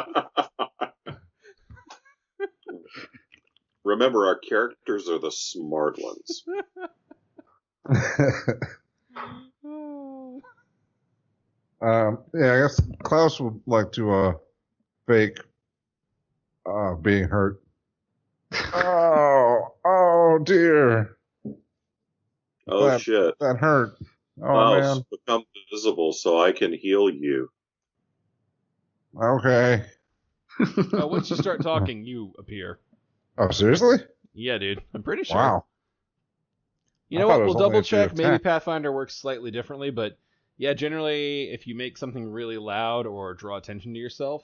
Remember, our characters are the smart ones. Yeah, I guess Klaus would like to fake being hurt. Oh dear. Oh shit. That hurt. Oh Klaus, man. become visible so I can heal you. Okay. Once you start talking, you appear. Oh, seriously? Yeah, dude. I'm pretty sure. Wow. You know what? We'll double check. Maybe Pathfinder works slightly differently, but yeah, generally, if you make something really loud or draw attention to yourself.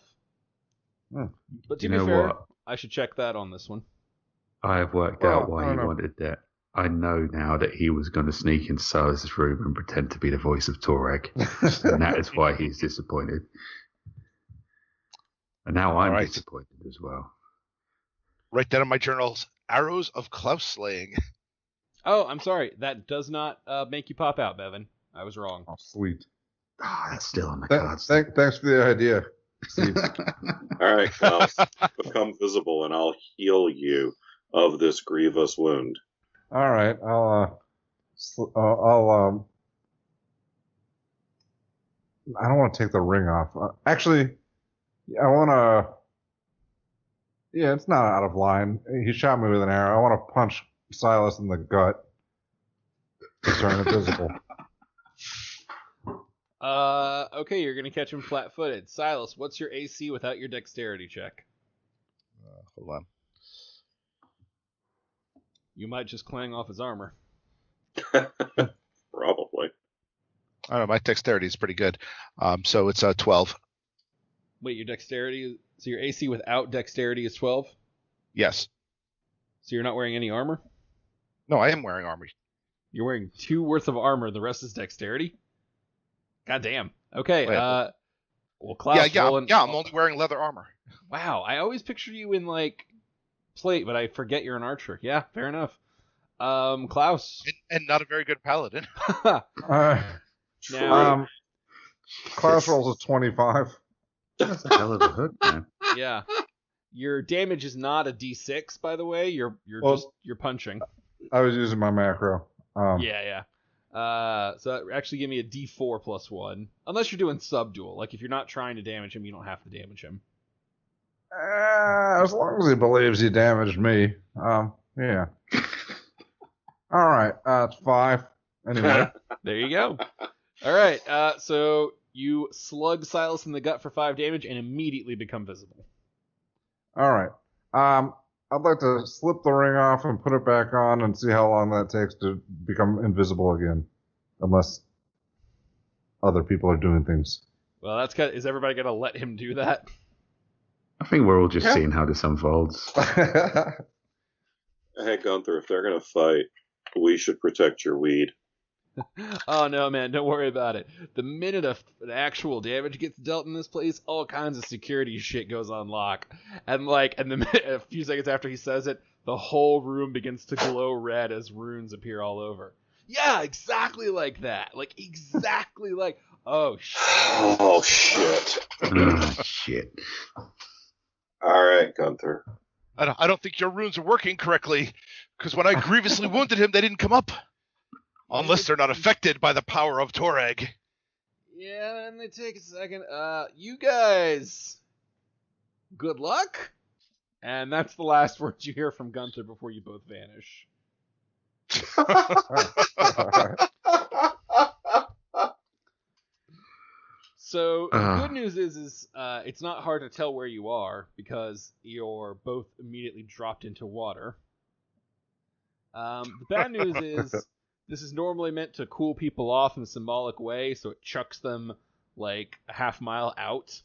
But to be fair, I should check that on this one. I have worked out why you wanted that. I know now that he was going to sneak into Silas's room and pretend to be the voice of Torag, and that is why he's disappointed. And now I'm disappointed as well. Write down in my journals, arrows of Klaus slaying. Oh, I'm sorry. That does not make you pop out, Bevan. I was wrong. Oh, sweet. That's still on the cards. Thanks for the idea, Steve. All right, Klaus, become visible, and I'll heal you of this grievous wound. All right, I don't want to take the ring off. Actually, I want to. Yeah, it's not out of line. He shot me with an arrow. I want to punch Silas in the gut to turn invisible. Okay, you're gonna catch him flat-footed. Silas, what's your AC without your dexterity check? Hold on. You might just clang off his armor. Probably. I don't know, my dexterity is pretty good. So it's 12. Wait, your dexterity, so your AC without dexterity is 12? Yes. So you're not wearing any armor? No, I am wearing armor. You're wearing 2 worth of armor, the rest is dexterity? God damn. Okay, well, Klaus... Yeah, I'm only wearing leather armor. Wow, I always picture you in, like, plate, but I forget you're an archer. Yeah, fair enough. Klaus. And not a very good paladin. Now, Klaus rolls a 25. That's a hell of a hook, man. Yeah. Your damage is not a D6, by the way. You're punching. I was using my macro. Yeah. So that actually give me a D4 plus 1. Unless you're doing subdual. Like, if you're not trying to damage him, you don't have to damage him. As long as he believes he damaged me. Yeah. All right. It's 5. Anyway. There you go. All right. So you slug Silas in the gut for 5 damage and immediately become visible. All right. I'd like to slip the ring off and put it back on and see how long that takes to become invisible again. Unless other people are doing things. Well, is everybody going to let him do that? I think we're all just seeing how this unfolds. Hey, Gunther, if they're going to fight, we should protect your weed. Oh, no, man. Don't worry about it. The minute an actual damage gets dealt in this place, all kinds of security shit goes on lock. And a few seconds after he says it, the whole room begins to glow red as runes appear all over. Yeah, exactly like that. Like, exactly like... Oh, shit. Oh, shit. Shit. All right, Gunther. I don't think your runes are working correctly, because when I grievously wounded him, they didn't come up. Unless they're not affected by the power of Torag. Yeah, and they take a second. You guys, good luck. And that's the last words you hear from Gunther before you both vanish. So the good news is it's not hard to tell where you are because you're both immediately dropped into water. The bad news is this is normally meant to cool people off in a symbolic way, so it chucks them like a half mile out.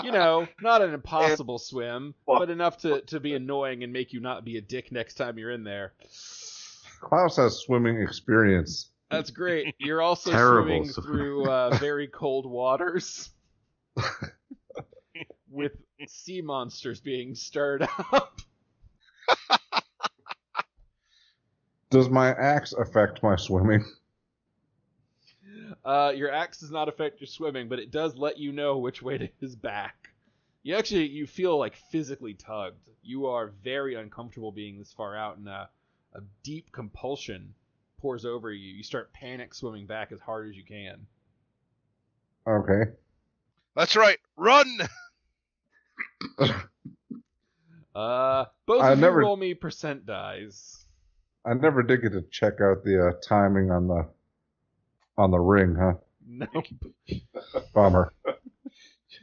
You know, not an impossible swim, but enough to be annoying and make you not be a dick next time you're in there. Klaus has swimming experience. That's great. You're also Terrible swimming through very cold waters with sea monsters being stirred up. Does my axe affect my swimming? Your axe does not affect your swimming, but it does let you know which way to his back. You feel like physically tugged. You are very uncomfortable being this far out, and a deep compulsion pours over you. You start panic swimming back as hard as you can. Okay. That's right. Run! Both of you roll me percent dies. I never did get to check out the timing on the ring, huh? Nope. Bummer.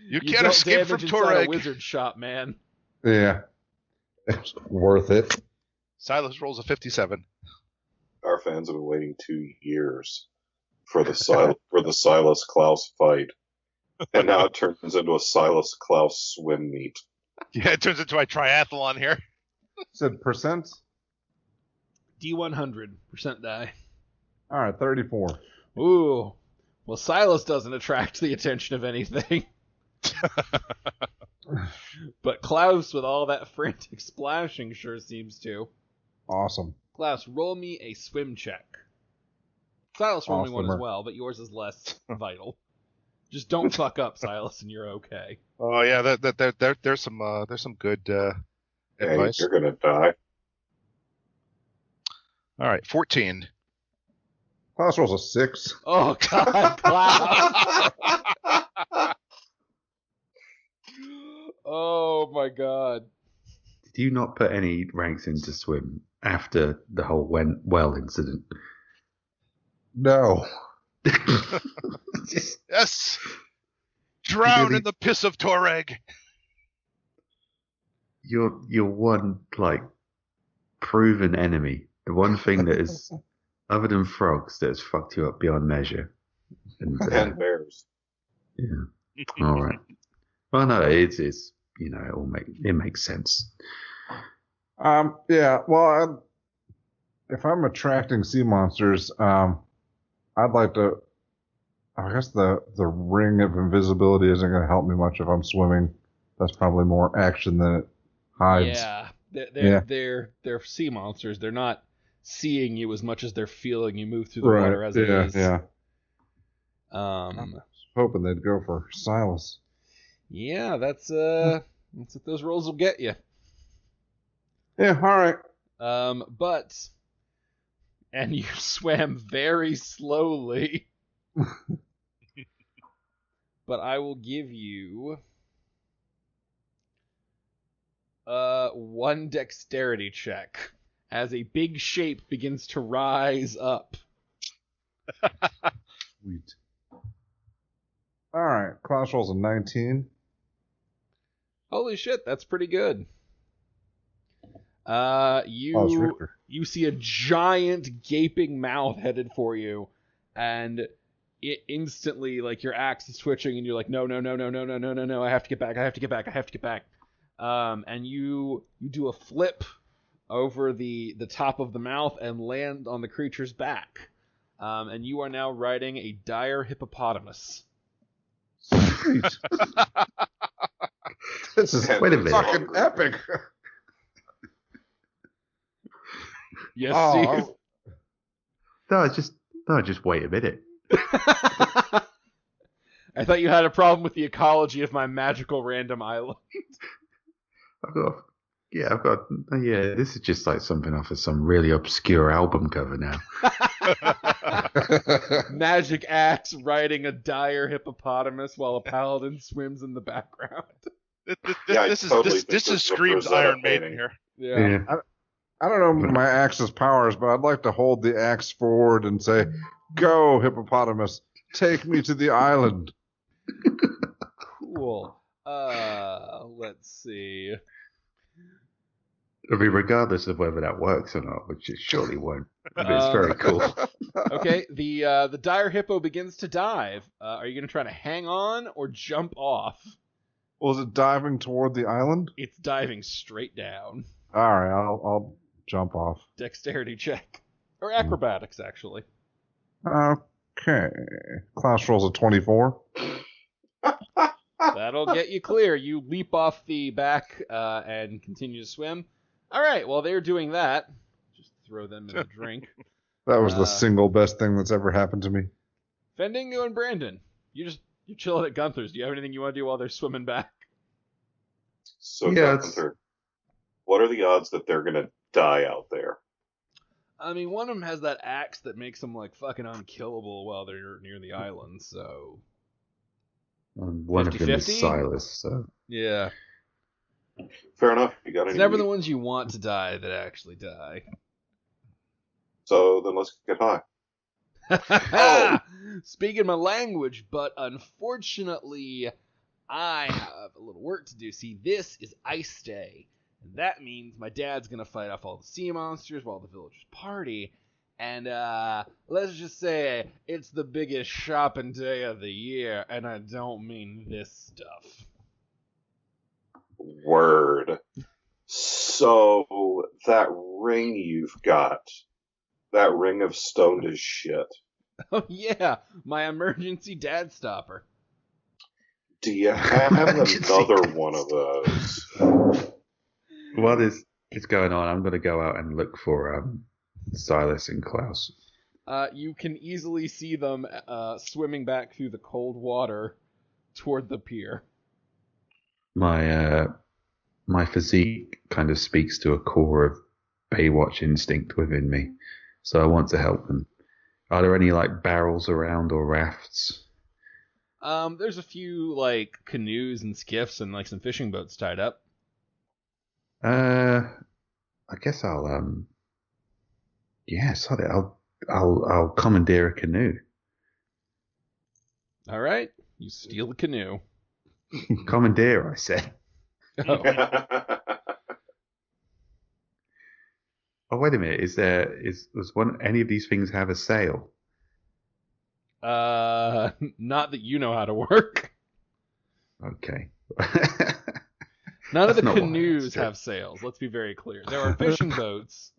You can't escape from Torag. A wizard shop, man. Yeah. It's worth it. Silas rolls a 57. Our fans have been waiting 2 years for the Silas Klaus fight, and now it turns into a Silas Klaus swim meet. Yeah, it turns into a triathlon here. Said percent? D100% die. All right, 34. Ooh. Well, Silas doesn't attract the attention of anything. But Klaus, with all that frantic splashing, sure seems to. Awesome. Klaus, roll me a swim check. Silas, roll me one as Awesomer. well, but yours is less vital. Just don't fuck up, Silas, and you're okay. Oh yeah, there's some good Hey, advice. you're gonna die. All right, 14. Klaus rolls a 6. Oh, God, Klaus! Oh, my God. Did you not put any ranks into swim after the whole well incident? No. Yes. Drown in the piss of Toreg. You're one proven enemy. The one thing that is, other than frogs, that has fucked you up beyond measure. And bears. Yeah. All right. Well, no, it's it makes sense. Yeah. Well, if I'm attracting sea monsters, I'd like to. I guess the ring of invisibility isn't going to help me much if I'm swimming. That's probably more action than it hides. Yeah, they're sea monsters. They're not seeing you as much as they're feeling you move through the water as it is. Yeah. I Um, was hoping they'd go for Silas. yeah, that's what those rolls will get you. Yeah. All right. And you swam very slowly. But I will give you 1 dexterity check as a big shape begins to rise up. Sweet. All right. Klaus rolls a 19. Holy shit, that's pretty good. Klaus Richter. You see a giant gaping mouth headed for you, and it instantly, your axe is twitching, and you're like, no, I have to get back. And you do a flip over the top of the mouth and land on the creature's back. And you are now riding a dire hippopotamus. Sweet. This is Wait a minute. fucking epic. Yes, Oh, Steve. No, just wait a minute. I thought you had a problem with the ecology of my magical random island. This is just like something off of some really obscure album cover now. Magic axe riding a dire hippopotamus while a paladin swims in the background. This screams Iron Maiden here. Yeah. I don't know my axe's powers, but I'd like to hold the axe forward and say, "Go, hippopotamus, take me to the island." Cool. Let's see. I mean, regardless of whether that works or not, which it surely won't. But it's very cool. Okay, the dire hippo begins to dive. Are you going to try to hang on or jump off? Was it diving toward the island? It's diving straight down. All right, I'll jump off. Dexterity check. Or acrobatics, actually. Okay. Klaus rolls a 24. That'll get you clear. You leap off the back and continue to swim. All right, while they're doing that, just throw them in a drink. That was the single best thing that's ever happened to me. Fendingo and Brandon, you're chilling at Gunther's. Do you have anything you want to do while they're swimming back? So, Yeah, Gunther, what are the odds that they're gonna die out there? I mean, one of them has that axe that makes them fucking unkillable while they're near the island. So One of them is 50-50? Silas. So. yeah, Fair enough. You got it's any? never the ones you want to die that actually die. So then let's get high. Speaking my language, but unfortunately, I have a little work to do. See, this is Ice Day, and that means my dad's gonna fight off all the sea monsters while the villagers party. And let's just say it's the biggest shopping day of the year, and I don't mean this stuff. Word. So that ring you've got, that ring of stoned as shit. Oh yeah, my emergency dad stopper. Do you have another one of those? What is going on? I'm going to go out and look for Silas and Klaus. You can easily see them swimming back through the cold water toward the pier. My physique kind of speaks to a core of Baywatch instinct within me, so I want to help them. Are there any like barrels around or rafts? There's a few like canoes and skiffs and like some fishing boats tied up. I guess I'll I'll commandeer a canoe. All right, you steal the canoe. Commandeer, I said. Oh. Oh, wait a minute. Does any of these things have a sail? Not that you know how to work. Okay. None of the That's not why I canoes asked it. have sails. Let's be very clear. There are fishing boats.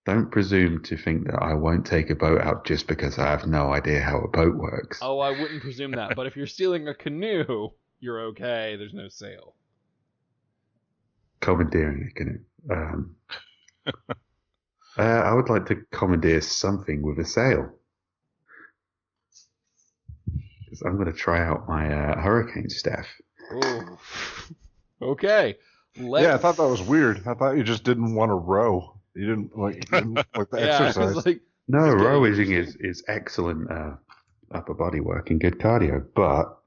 Don't presume to think that I won't take a boat out just because I have no idea how a boat works. Oh, I wouldn't presume that. But if you're stealing a canoe, you're okay. There's no sail. Commandeering a canoe. I would like to commandeer something with a sail. 'Cause I'm going to try out my hurricane staff. Ooh. Okay. Yeah, I thought that was weird. I thought you just didn't want to row. You didn't like the Yeah, exercise. it's like, No, It's getting rowing interesting. is excellent upper body work and good cardio, but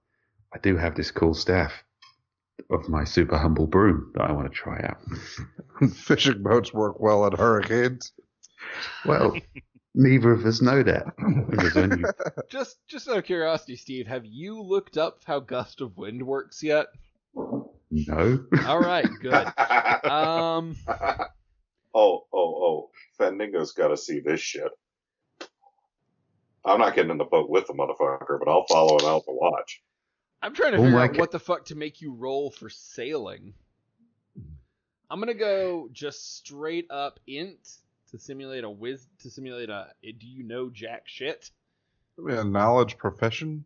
I do have this cool staff of my super humble broom that I want to try out. Fishing boats work well at hurricanes. Well, neither of us know that. There's only just out of curiosity, Steve, have you looked up how gust of wind works yet? no. All right, good. Oh. Fendingo's got to see this shit. I'm not getting in the boat with the motherfucker, but I'll follow him out to watch. I'm trying to Oh figure my out God. what the fuck to make you roll for sailing. I'm gonna go just straight up int to simulate a do you know jack shit? A knowledge profession.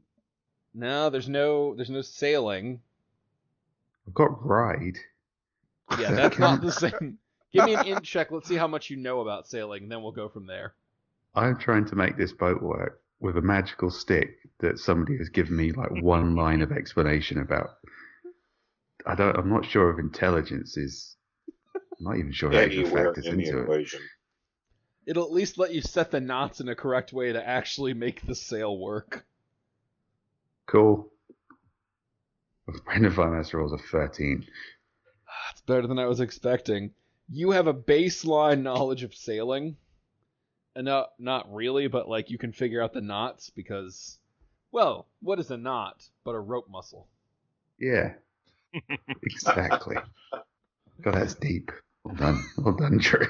No, there's no sailing. I've got ride. Yeah, that's not the same. Give me an int check. Let's see how much you know about sailing, and then we'll go from there. I'm trying to make this boat work with a magical stick that somebody has given me like one line of explanation about. I'm not sure if intelligence is. I'm not even sure how you can Anywhere factors in the into it. equation. It'll at least let you set the knots in a correct way to actually make the sail work. Cool. Brandon Finance rolls a 13. That's better than I was expecting. You have a baseline knowledge of sailing. And not really, but like you can figure out the knots because, well, what is a knot but a rope muscle? Yeah. Exactly. God, that's deep. Well done, Drew.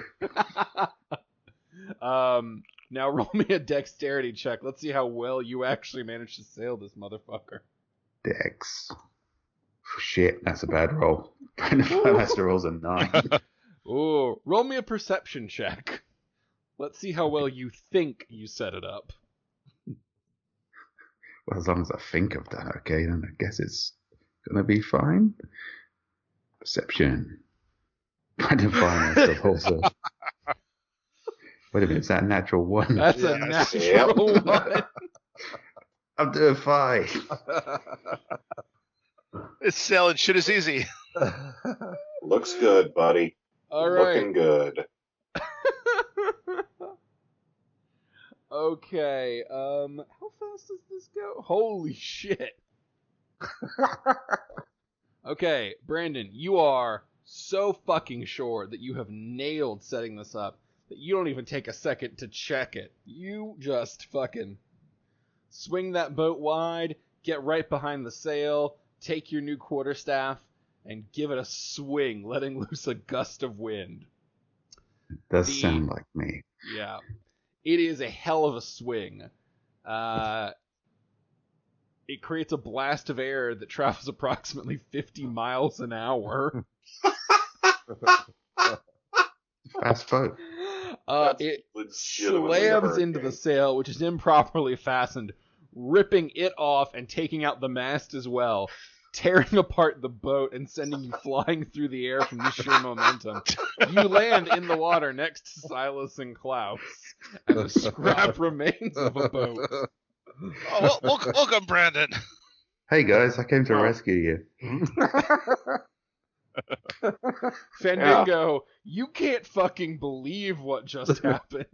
Now roll me a dexterity check. Let's see how well you actually managed to sail this motherfucker. Dex. Shit, that's a bad roll. Brandon Finance rolls a 9. Ooh, roll me a perception check. Let's see how well you think you set it up. Well, as long as I think I've done okay, then I guess it's gonna be fine. Perception. Brandon Finance rolls a... Wait a minute, is that a natural 1? That's a Yes. natural one. I'm doing fine. This sailing shit is easy. Looks good, buddy. All right. Looking good. Okay. How fast does this go? Holy shit. Okay, Brandon, you are so fucking sure that you have nailed setting this up that you don't even take a second to check it. You just fucking swing that boat wide, get right behind the sail, take your new quarterstaff, and give it a swing, letting loose a gust of wind. Does sound like me. Yeah. It is a hell of a swing. it creates a blast of air that travels approximately 50 miles an hour. Fast boat. It legitimately a slams into hurricane. the sail, which is improperly fastened, ripping it off and taking out the mast as well, tearing apart the boat and sending you flying through the air from the sheer momentum. You land in the water next to Silas and Klaus, and the scrap remains of a boat. Oh, welcome, Brandon. Hey guys, I came to rescue you. Fandango, you can't fucking believe what just happened.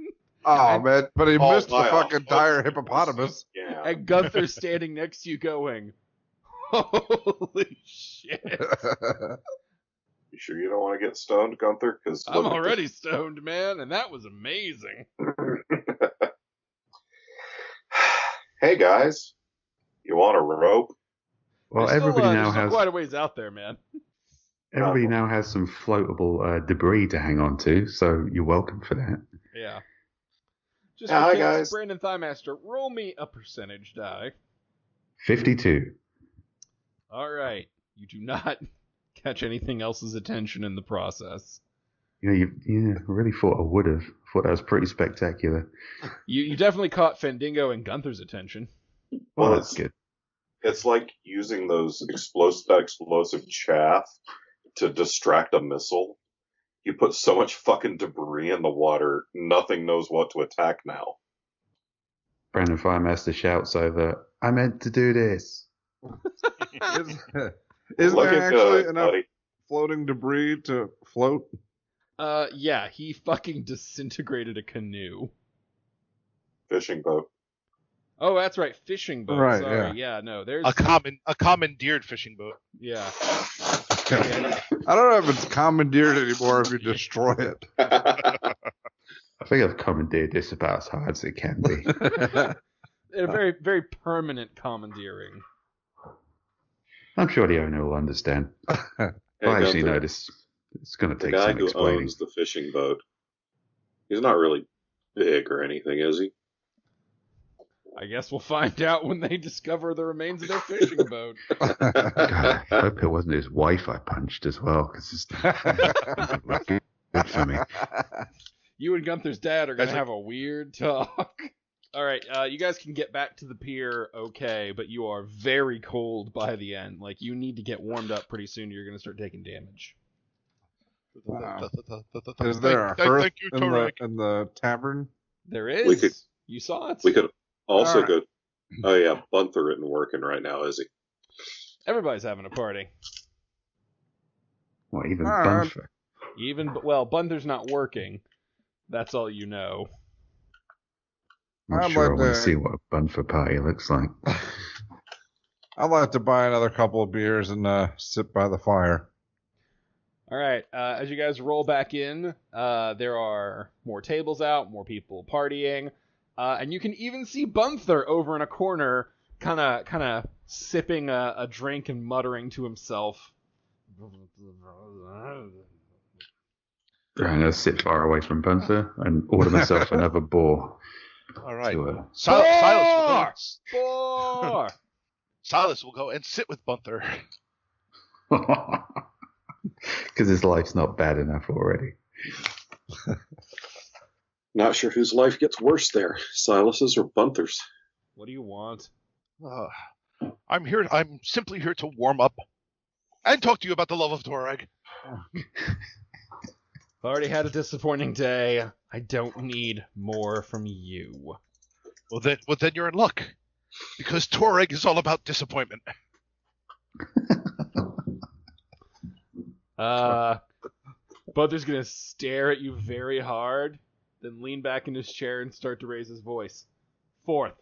Oh, man. But he missed the wow. fucking dire hippopotamus. Yeah. And Gunther's standing next to you going, holy shit. You sure you don't want to get stoned, Gunther? Because I'm already stoned, man, and that was amazing. Hey guys, you want a rope? Well, There's everybody now still has quite a ways out there, man. everybody now has some floatable debris to hang on to, so you're welcome for that. Yeah. Just Yeah, for hi, kicks, guys. Brandon Thighmaster, roll me a percentage die. 52. All right. You do not catch anything else's attention in the process. You really thought I would have. Thought that was pretty spectacular. You definitely caught Fandango and Gunther's attention. Well, that's good. It's like using those explosive chaff to distract a missile. You put so much fucking debris in the water, nothing knows what to attack now. Brandon Firemaster shouts over, I meant to do this. Isn't Look there at actually good, enough buddy. floating debris to float? Yeah, he fucking disintegrated a canoe. Fishing boat. Oh, that's right, fishing boat. Right, Sorry, yeah, no, there's A commandeered fishing boat. yeah. I don't know if it's commandeered anymore if you destroy it. I think I've commandeered this about as hard as it can be. A very, very permanent commandeering. I'm sure the owner will understand. Hey, I actually Gunther, know this. It's going to the take guy some who explaining. owns the fishing boat, he's not really big or anything, is he? I guess we'll find out when they discover the remains of their fishing boat. God, I hope it wasn't his wife I punched as well, because it's not good for me. You and Gunther's dad are going to That's have a weird talk. All right, you guys can get back to the pier okay, but you are very cold by the end. Like, you need to get warmed up pretty soon. You're going to start taking damage. Wow. Is there a hearth Thank you, in Torek. the tavern? There is. We could- You saw it. We could also Alright. go. Oh yeah, Gunther isn't working right now, is he? Everybody's having a party. What, even All right. Bunfer? Well, Bunther's not working. That's all you know. I'm I'd sure I like want to- to see what a Bunfer party looks like. I'd like to buy another couple of beers and sit by the fire. All right, as you guys roll back in, there are more tables out, more people partying, and you can even see Bunther over in a corner, kind of sipping a drink and muttering to himself. I'm going to sit far away from Bunfer and order myself another bour. All right. To, Four! Silas will go and sit with Bunther. Because his life's not bad enough already. Not sure whose life gets worse there, Silas's or Bunther's. What do you want? I'm simply here to warm up and talk to you about the love of Toreg. I've already had a disappointing day. I don't need more from you. Well, then you're in luck, because Toreg is all about disappointment. Bunther's gonna stare at you very hard, then lean back in his chair and start to raise his voice. Fourth.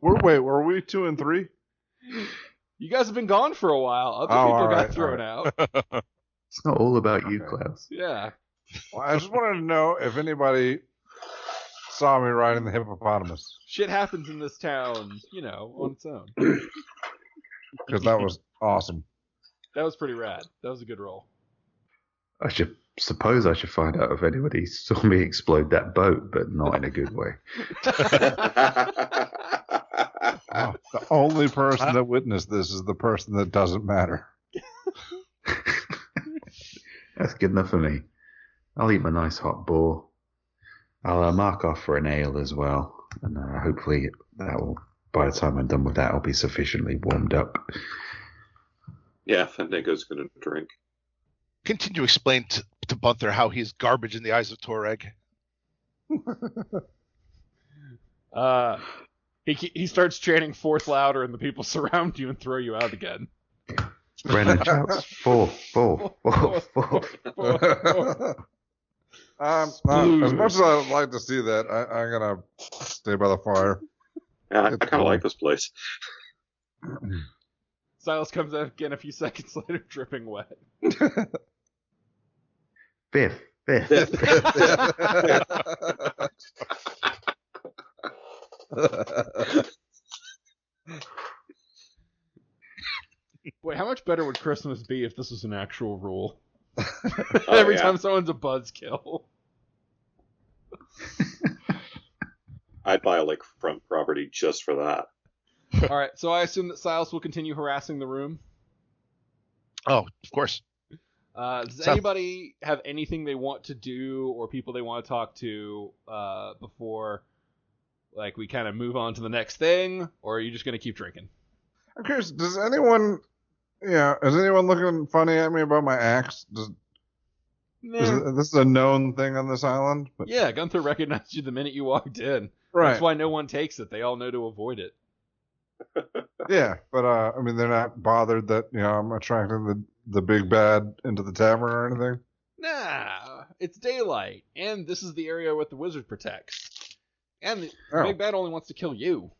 Were we 2 and 3? You guys have been gone for a while. Other Oh, people all got right, thrown all out. It's not all about you, Okay. Klaus. Yeah. Well, I just wanted to know if anybody saw me riding the hippopotamus, Shit happens in this town, on its own. because that was awesome. That was pretty rad. That was a good roll. I suppose I should find out if anybody saw me explode that boat, but not in a good way. Oh, the only person that witnessed this is the person that doesn't matter. That's good enough for me. I'll eat my nice hot boar. I'll mark off for an ale as well, and hopefully that will. By the time I'm done with that, I'll be sufficiently warmed up. Yeah, Fandango's going to drink. Continue to explain to Bunther how he's garbage in the eyes of Toreg. He starts chanting fourth louder, and the people surround you and throw you out again. Brennan shouts, fourth. As much as I'd like to see that, I'm going to stay by the fire. Yeah, I kind of like this place. Silas comes out again a few seconds later, dripping wet. Fifth. Wait, how much better would Christmas be if this was an actual rule? Every time someone's a buzzkill. I'd buy a lakefront property just for that. All right, so I assume that Silas will continue harassing the room. Oh, of course. Does anybody have anything they want to do or people they want to talk to before, like, we kind of move on to the next thing, or are you just going to keep drinking? I'm curious, is anyone looking funny at me about my axe? This is a known thing on this island? But... Yeah, Gunther recognized you the minute you walked in. Right. That's why no one takes it. They all know to avoid it. Yeah, but I mean, they're not bothered that I'm attracting the big bad into the tavern or anything. Nah, it's daylight, and this is the area what the wizard protects. And the big bad only wants to kill you.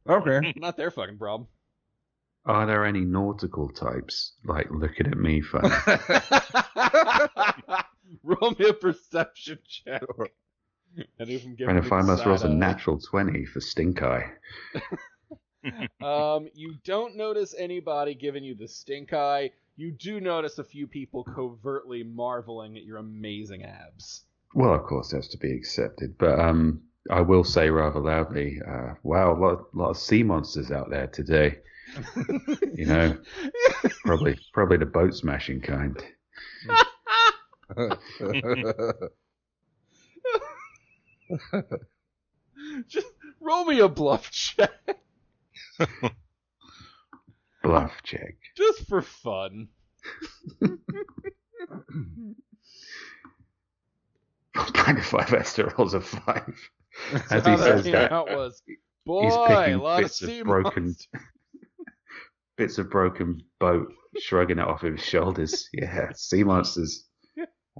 Okay. Not their fucking problem. Are there any nautical types like looking at me funny? Roll me a perception check. And if I must roll a natural 20 for stink eye. You don't notice anybody giving you the stink eye. You do notice a few people covertly marveling at your amazing abs. Well, of course, that's to be accepted. But I will say rather loudly, wow, a lot of sea monsters out there today. Probably the boat smashing kind. Just roll me a bluff check. Bluff check. Just for fun. Blind 5 Esther rolls a 5. As How he says that, was, he's boy, picking a lot bits of of sea broken, monsters. bits of broken boat, shrugging it off his shoulders. Yeah, sea monsters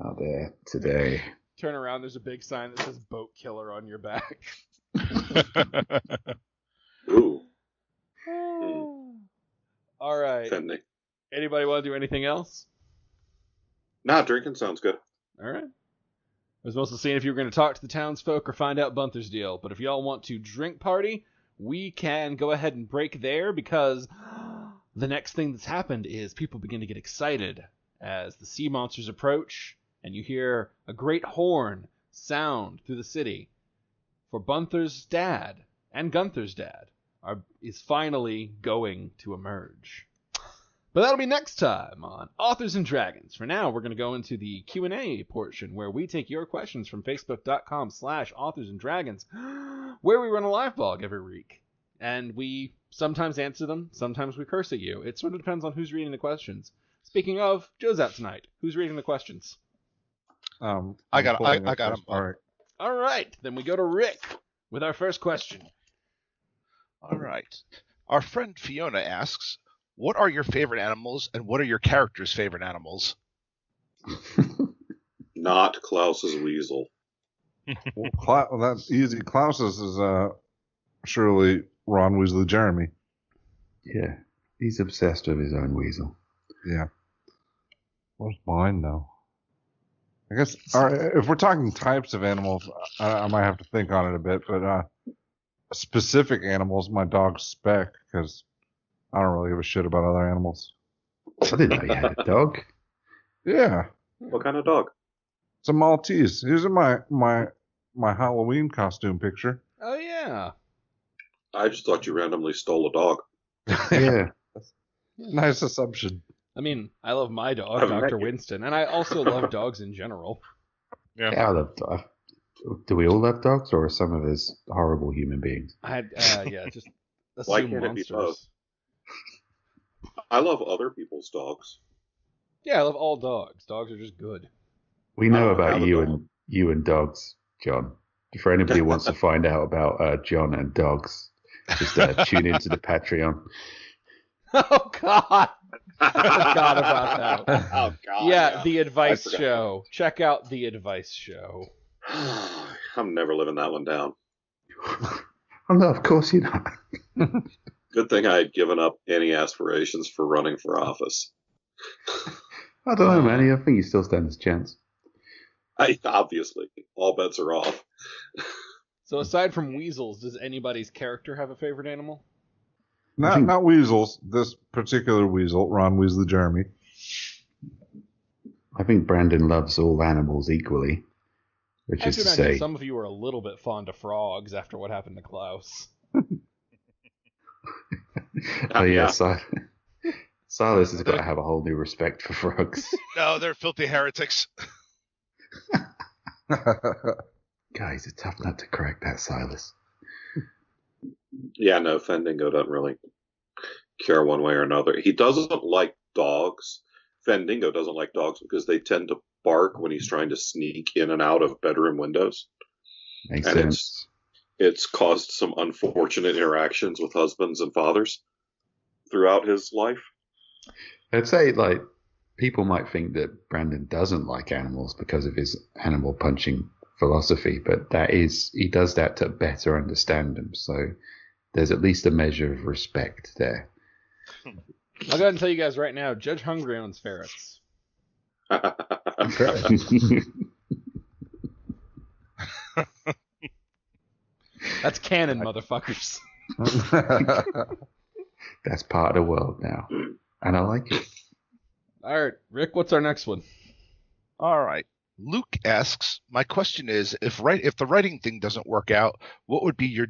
out there today. Turn around, there's a big sign that says boat killer on your back. Ooh. All right. Fending. Anybody want to do anything else? Nah, drinking sounds good. All right. I was mostly seeing if you were going to talk to the townsfolk or find out Bunther's deal. But if y'all want to drink party, we can go ahead and break there because the next thing that's happened is people begin to get excited as the sea monsters approach and you hear a great horn sound through the city. For Bunther's dad and Gunther's dad is finally going to emerge. But that'll be next time on Authors and Dragons. For now, we're going to go into the Q&A portion where we take your questions from facebook.com/authorsanddragons, where we run a live blog every week. And we sometimes answer them, sometimes we curse at you. It sort of depends on who's reading the questions. Speaking of, Joe's out tonight. Who's reading the questions? I got him. All right, then we go to Rick with our first question. All right. Our friend Fiona asks, what are your favorite animals, and what are your characters' favorite animals? Not Klaus's weasel. Well, that's easy. Klaus's is surely Ron Weasley Jeremy. Yeah, he's obsessed with his own weasel. Yeah. What's mine, though? I guess if we're talking types of animals, I might have to think on it a bit, but specific animals, my dog Speck, because I don't really give a shit about other animals. I didn't know you had a dog. Yeah. What kind of dog? It's a Maltese. Here's my Halloween costume picture. Oh yeah. I just thought you randomly stole a dog. Yeah. Nice assumption. I mean, I love my dog, Haven't met Dr. you. Winston, and I also love dogs in general. Yeah. Yeah, I love dogs. Do we all love dogs, or are some of us horrible human beings? Just Why assume can't it be monsters. both? I love other people's dogs. Yeah, I love all dogs. Dogs are just good. We know I don't about have a you dog. and dogs, John. For anybody who wants to find out about John and dogs, just tune into the Patreon. Oh God, I forgot about that. Oh, God. Yeah, the advice I forgot. show. Check out the advice show. I'm never living that one down. Oh no, of course you're not. Good thing I had given up any aspirations for running for office. I don't know, Manny. I think you still stand a chance. Obviously, all bets are off. So aside from weasels, does anybody's character have a favorite animal? Not weasels. This particular weasel, Ron Weasley Jeremy. I think Brandon loves all animals equally, which I is have to to imagine say, some of you are a little bit fond of frogs after what happened to Klaus. oh yeah, Yeah. Silas has got to have a whole new respect for frogs. No, they're filthy heretics. Guys, it's tough not to crack that, Silas. Yeah, no, Fendingo doesn't really care one way or another. He doesn't like dogs. Fendingo doesn't like dogs because they tend to bark when he's trying to sneak in and out of bedroom windows. Makes And sense. It's caused some unfortunate interactions with husbands and fathers throughout his life. I'd say, like, people might think that Brandon doesn't like animals because of his animal punching philosophy, but he does that to better understand them. So there's at least a measure of respect there. I'll go ahead and tell you guys right now, Judge Hungry owns ferrets. That's canon, motherfuckers. That's part of the world now, and I like it. All right, Rick, what's our next one? All right. Luke asks, my question is, if the writing thing doesn't work out, what would be your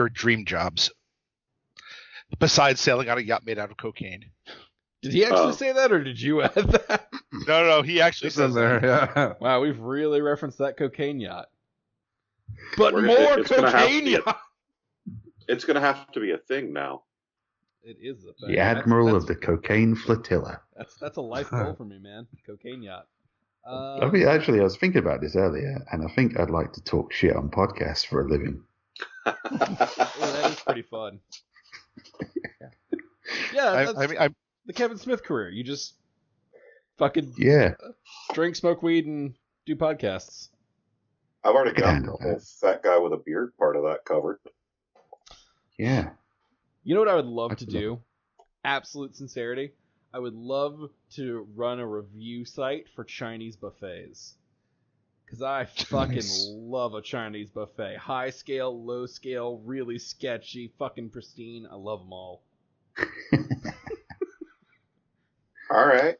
dream jobs besides sailing on a yacht made out of cocaine? Did he actually say that, or did you add that? No, he actually It's in says there, that. yeah. Wow, we've really referenced that cocaine yacht. But We're- more it's gonna have to cocaine be a- yacht. It's going to have to be a thing now. It is a thing. The admiral of the cocaine flotilla. That's a life goal for me, man. Cocaine yacht. I mean, actually, I was thinking about this earlier, and I think I'd like to talk shit on podcasts for a living. Well, that is pretty fun. Yeah, that's the Kevin Smith career. You just fucking Yeah, drink, smoke weed, and do podcasts. I've already Could got handle the whole fat guy with a beard part of that covered. yeah. You know what I would love to I'd do? Absolute sincerity. I would love to run a review site for Chinese buffets. Because I fucking Nice. love a Chinese buffet. High scale, low scale, really sketchy, fucking pristine. I love them all. All right.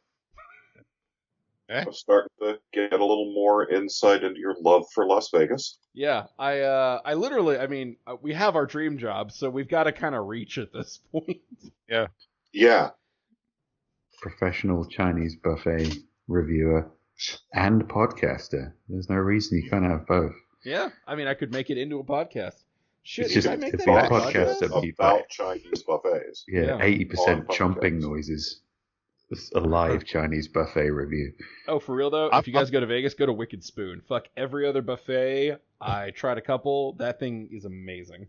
Okay. I'm starting to get a little more insight into your love for Las Vegas. Yeah, I literally, I mean, we have our dream job, so we've got to kind of reach at this point. Yeah. Professional Chinese buffet reviewer and podcaster. There's no reason you can't have both. Yeah, I mean, I could make it into a podcast. Shit, It's just- did I make it'd that be a into a podcast podcast? that be About Chinese buffets. Yeah, Yeah. 80% On chomping podcasts. noises. It's a live Chinese buffet review. Oh, for real though, if you guys go to Vegas, go to Wicked Spoon. Fuck every other buffet. I tried a couple. That thing is amazing.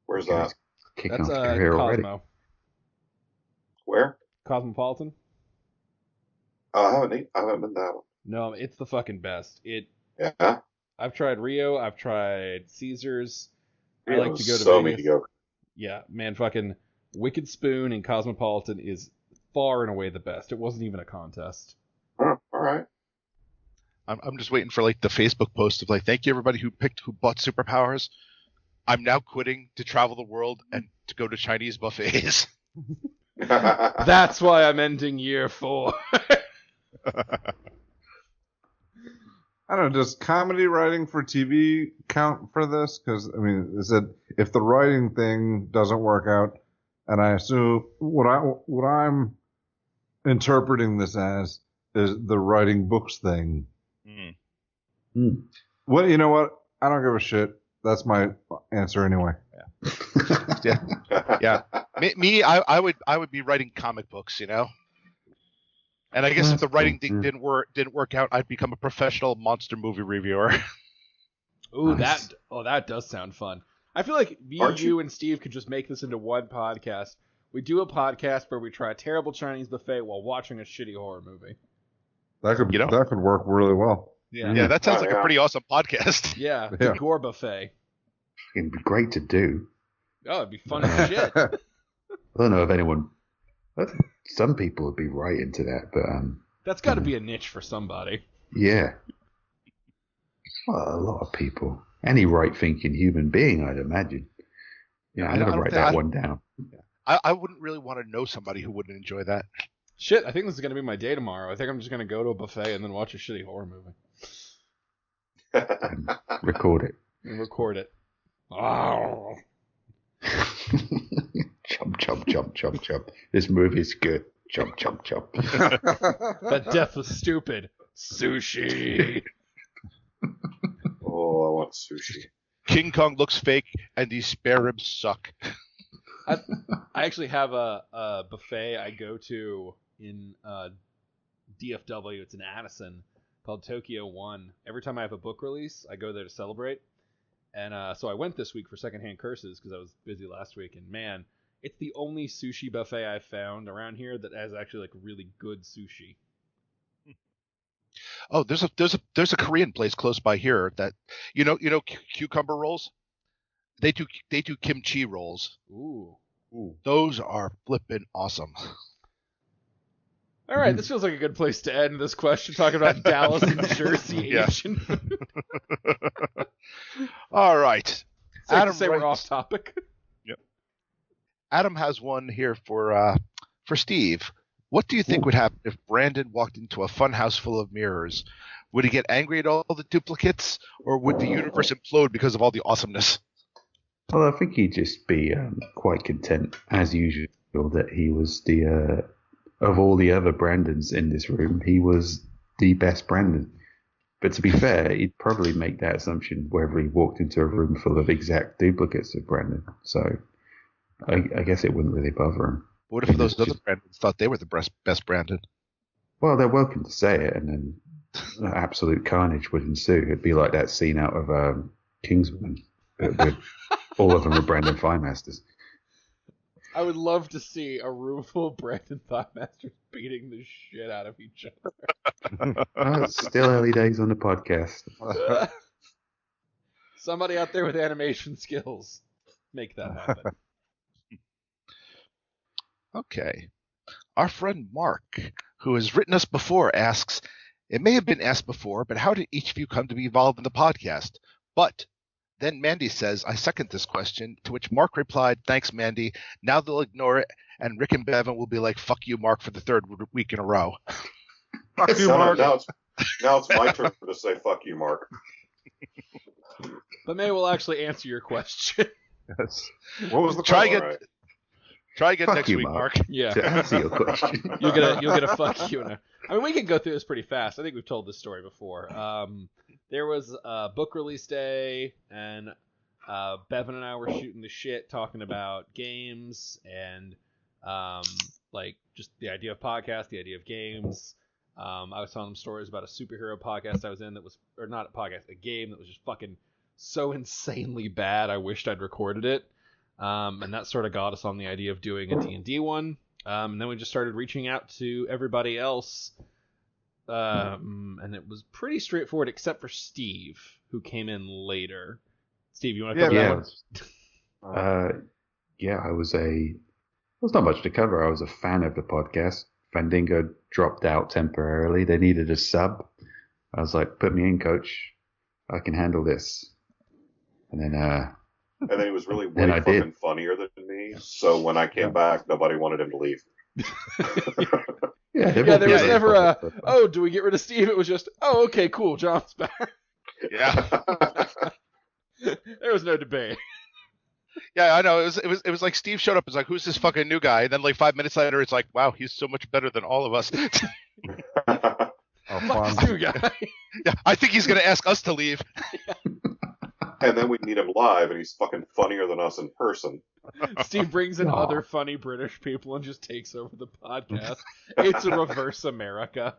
Where's Guys, that? kicking That's off the career already. Cosmo. Where? Cosmopolitan? Oh, I haven't been that one. No, it's the fucking best. Yeah. I've tried Rio. I've tried Caesars. I Rio's like to go to so Vegas. mediocre. Yeah, man, fucking Wicked Spoon and Cosmopolitan is far and away the best. It wasn't even a contest. Huh, all right. I'm just waiting for like the Facebook post of like, thank you everybody who bought superpowers. I'm now quitting to travel the world and to go to Chinese buffets. That's why I'm ending year 4. I don't know, does comedy writing for TV count for this? Because, I mean, is it, if the writing thing doesn't work out, and I assume what I'm interpreting this as is the writing books thing. Well, you know what? I don't give a shit. That's my answer anyway. Yeah. I would be writing comic books, you know. And I guess if the writing thing didn't work out, I'd become a professional monster movie reviewer. Ooh, nice. That does sound fun. I feel like you and Steve could just make this into one podcast. We do a podcast where we try a terrible Chinese buffet while watching a shitty horror movie. That could work really well. Yeah, that sounds like a pretty awesome podcast. Yeah, the gore buffet. It'd be great to do. Oh, it'd be fun as shit. I don't know if anyone. Some people would be right into that, but that's got to be a niche for somebody. Yeah. Well, a lot of people. Any right-thinking human being, I'd imagine. Yeah, I'm gonna write that one down. I wouldn't really want to know somebody who wouldn't enjoy that. Shit, I think this is gonna be my day tomorrow. I think I'm just gonna go to a buffet and then watch a shitty horror movie. And record it. Oh. Chomp, chomp, chomp, chomp, chomp. This movie's good. Chomp, chomp, chomp. That death was stupid. Sushi. Oh, I want sushi. King Kong looks fake, and these spare ribs suck. I actually have a buffet I go to in DFW. It's in Addison, called Tokyo One. Every time I have a book release, I go there to celebrate. And so I went this week for Secondhand Curses because I was busy last week. And man, it's the only sushi buffet I've found around here that has actually like really good sushi. Oh, there's a Korean place close by here that you know cucumber rolls. They do kimchi rolls. Ooh. Those are flippin' awesome. All right, this feels like a good place to end this question, talking about Dallas and Jersey Asian. All right. Adam, say we're off topic. Yep. Adam has one here for Steve. What do you think would happen if Brandon walked into a fun house full of mirrors? Would he get angry at all the duplicates, or would the universe implode because of all the awesomeness? Well, I think he'd just be quite content, as usual, that he was of all the other Brandons in this room, he was the best Brandon. But to be fair, he'd probably make that assumption wherever he walked into a room full of exact duplicates of Brandon. So I guess it wouldn't really bother him. What if those other Brandons thought they were the best Brandon? Well, they're welcome to say it, and then absolute carnage would ensue. It'd be like that scene out of Kingsman, but with all of them are Brandon Thigh-Masters. I would love to see a room full of Brandon Thigh-Masters beating the shit out of each other. It's still early days on the podcast. Somebody out there with animation skills, make that happen. Okay. Our friend Mark, who has written us before, asks, it may have been asked before, but how did each of you come to be involved in the podcast? But then Mandy says, I second this question, to which Mark replied, thanks, Mandy. Now they'll ignore it, and Rick and Bevan will be like, fuck you, Mark, for the third week in a row. Fuck you, Mark. Now it's my turn to say fuck you, Mark. But maybe we'll actually answer your question. Yes. What was the Try question? again. Try again Fuck next you, week, Mark. Yeah. To answer your question. You'll get a fuck you. I mean, we can go through this pretty fast. I think we've told this story before. There was a book release day, and Bevan and I were shooting the shit, talking about games and like just the idea of podcast, the idea of games. I was telling them stories about a superhero podcast I was in that was, or not a podcast, a game that was just fucking so insanely bad. I wished I'd recorded it. And that sort of got us on the idea of doing a D&D one. And then we just started reaching out to everybody else. And it was pretty straightforward, except for Steve, who came in later. Steve, you want to cover that one? I was there's not much to cover. I was a fan of the podcast. Fandango dropped out temporarily. They needed a sub. I was like, put me in, coach. I can handle this. And then he was really way fucking funnier than me. So when I came back, nobody wanted him to leave. Yeah, Yeah, there was be never a oh, do we get rid of Steve? It was just, oh, okay, cool, John's back. Yeah. There was no debate. Yeah, I know. It was like Steve showed up. It's like, who's this fucking new guy? And then like 5 minutes later, it's like, wow, he's so much better than all of us. Oh, Fuck fun. you, guy. Yeah, I think he's gonna ask us to leave. And then we meet him live, and he's fucking funnier than us in person. Steve brings in Aw. other funny British people and just takes over the podcast. It's a reverse America.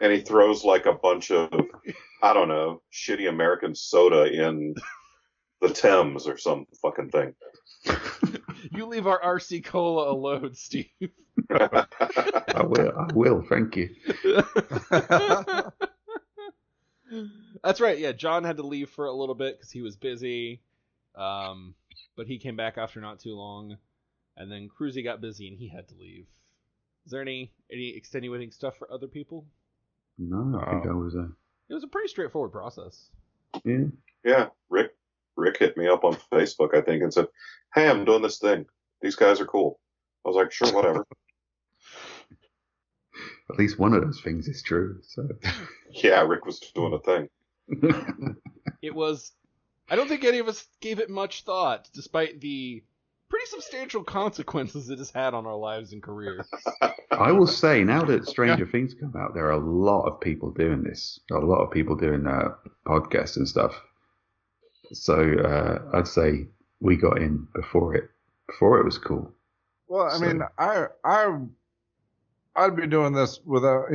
And he throws like a bunch of, I don't know, shitty American soda in the Thames or some fucking thing. You leave our RC Cola alone, Steve. I will. Thank you. That's right. Yeah, John had to leave for a little bit because he was busy, but he came back after not too long, and then Cruzy got busy and he had to leave. Is there any extenuating stuff for other people? No, I think I was. It was a pretty straightforward process. Yeah. Yeah, Rick hit me up on Facebook, I think, and said, "Hey, I'm doing this thing. These guys are cool." I was like, "Sure, whatever." At least one of those things is true. So. Yeah, Rick was doing a thing. It was. I don't think any of us gave it much thought, despite the pretty substantial consequences it has had on our lives and careers. I will say, now that Stranger Things come out, there are a lot of people doing this. A lot of people doing podcasts and stuff. So I'd say we got in before it was cool. Well, I mean, I'd be doing this without,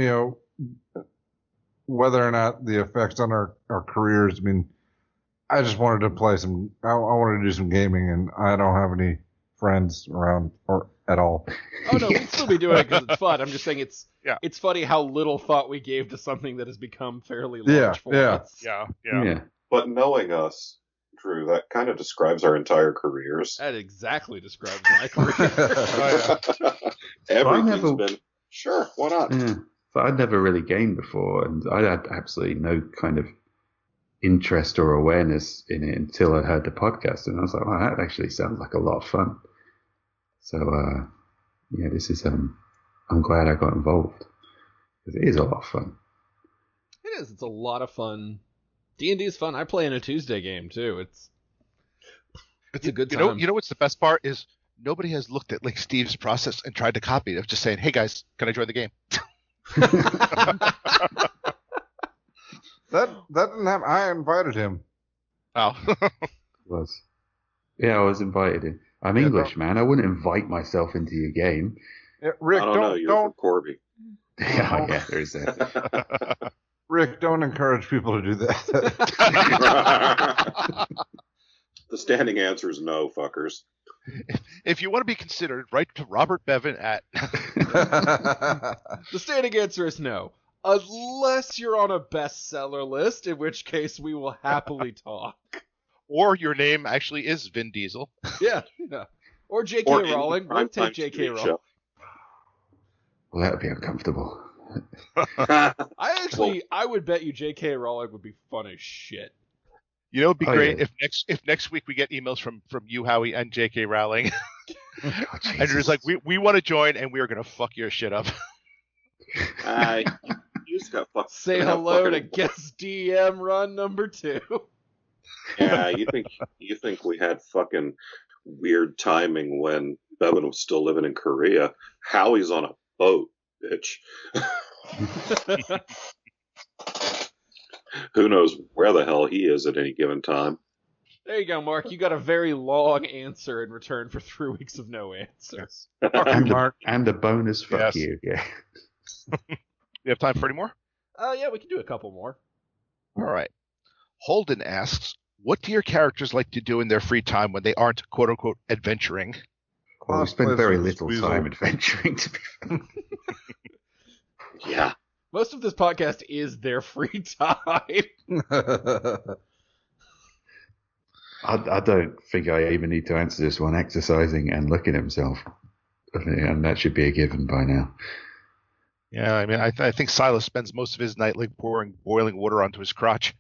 whether or not the effects on our careers. I mean, I just wanted to play I wanted to do some gaming, and I don't have any friends around or at all. Oh no, we'd still be doing it because it's fun. I'm just saying it's funny how little thought we gave to something that has become fairly large for us. Yeah. But knowing us, Drew, that kind of describes our entire careers. That exactly describes my career. Everything's been, sure, why not? Yeah. So I'd never really gamed before, and I had absolutely no kind of interest or awareness in it until I heard the podcast, and I was like, "Wow, that actually sounds like a lot of fun." So, this is I'm glad I got involved because it is a lot of fun. It is. It's a lot of fun. D&D is fun. I play in a Tuesday game too. It's a good time. You know what's the best part is nobody has looked at like Steve's process and tried to copy it of just saying, "Hey guys, can I join the game?" That didn't happen. I invited him. Oh. I was invited in. I'm English, man. I wouldn't invite myself into your game. Yeah, Rick, I don't know. You're from Corby. Yeah, there's that. Rick, don't encourage people to do that. The standing answer is no, fuckers. If you want to be considered, write to Robert Bevan at. The standing answer is no. Unless you're on a bestseller list, in which case we will happily talk. Or your name actually is Vin Diesel. Yeah. Or J.K. Rowling. We'll take J.K. Rowling. Well, that would be uncomfortable. I would bet you J.K. Rowling would be fun as shit. You know, it'd be great yeah. if next week we get emails from you, Howie, and J.K. Rowling, Oh, and it's like we want to join, and we are gonna fuck your shit up. You just got fucked. Say hello to guest DM run number 2. Yeah, you think we had fucking weird timing when Bevan was still living in Korea? Howie's on a boat, bitch. Who knows where the hell he is at any given time? There you go, Mark. You got a very long answer in return for 3 weeks of no answers. And a bonus fuck Yes. you. Yeah. You have time for any more? Yeah, we can do a couple more. All right. Holden asks, what do your characters like to do in their free time when they aren't "quote unquote" adventuring? Well, we spend very Cosplays little with time Weasel. adventuring, to be fair. Yeah. Most of this podcast is their free time. I don't think I even need to answer this one. Exercising and licking himself. And that should be a given by now. Yeah, I mean, I think Silas spends most of his night like pouring boiling water onto his crotch.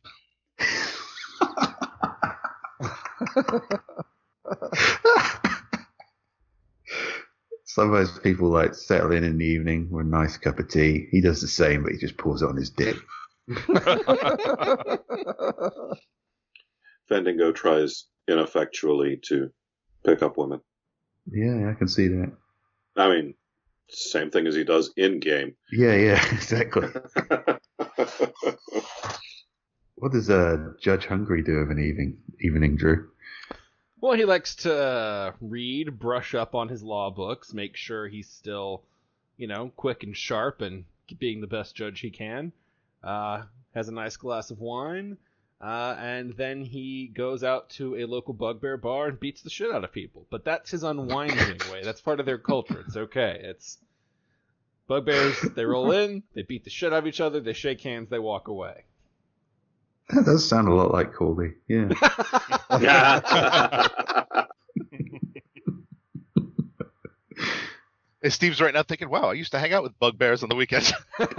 Sometimes people like settle in the evening with a nice cup of tea. He does the same, but he just pours it on his dick. Fendingo tries ineffectually to pick up women. Yeah, I can see that. I mean, same thing as he does in game. Yeah, exactly. What does Judge Hungry do of an evening, Drew? Well, he likes to read, brush up on his law books, make sure he's still, quick and sharp and being the best judge he can. Has a nice glass of wine, and then he goes out to a local bugbear bar and beats the shit out of people. But that's his unwinding way. That's part of their culture. It's okay. It's bugbears, they roll in, they beat the shit out of each other, they shake hands, they walk away. That does sound a lot like Corby, yeah. Hey, Steve's right now thinking, wow, I used to hang out with bugbears on the weekends. I've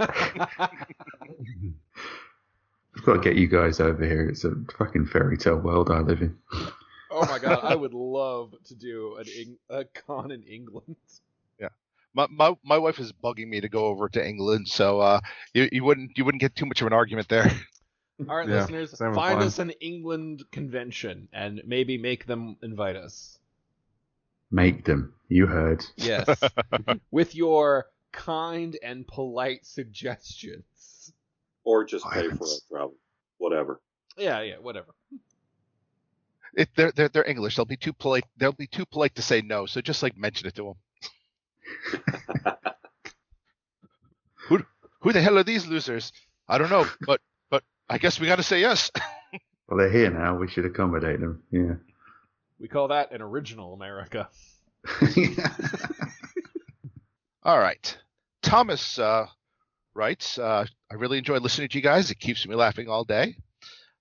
got to get you guys over here. It's a fucking fairy tale world I live in. Oh my god, I would love to do a con in England. Yeah, my wife is bugging me to go over to England, so you wouldn't get too much of an argument there. All right, listeners, find us an England convention and maybe make them invite us. Make them. You heard. Yes. With your kind and polite suggestions. Or just pay for it, probably. Whatever. Yeah, whatever. They're English. They'll be too polite. They'll be too polite to say no. So just mention it to them. Who the hell are these losers? I don't know, but I guess we got to say yes. Well, they're here now. We should accommodate them. Yeah. We call that an original America. All right. Thomas writes, I really enjoy listening to you guys. It keeps me laughing all day.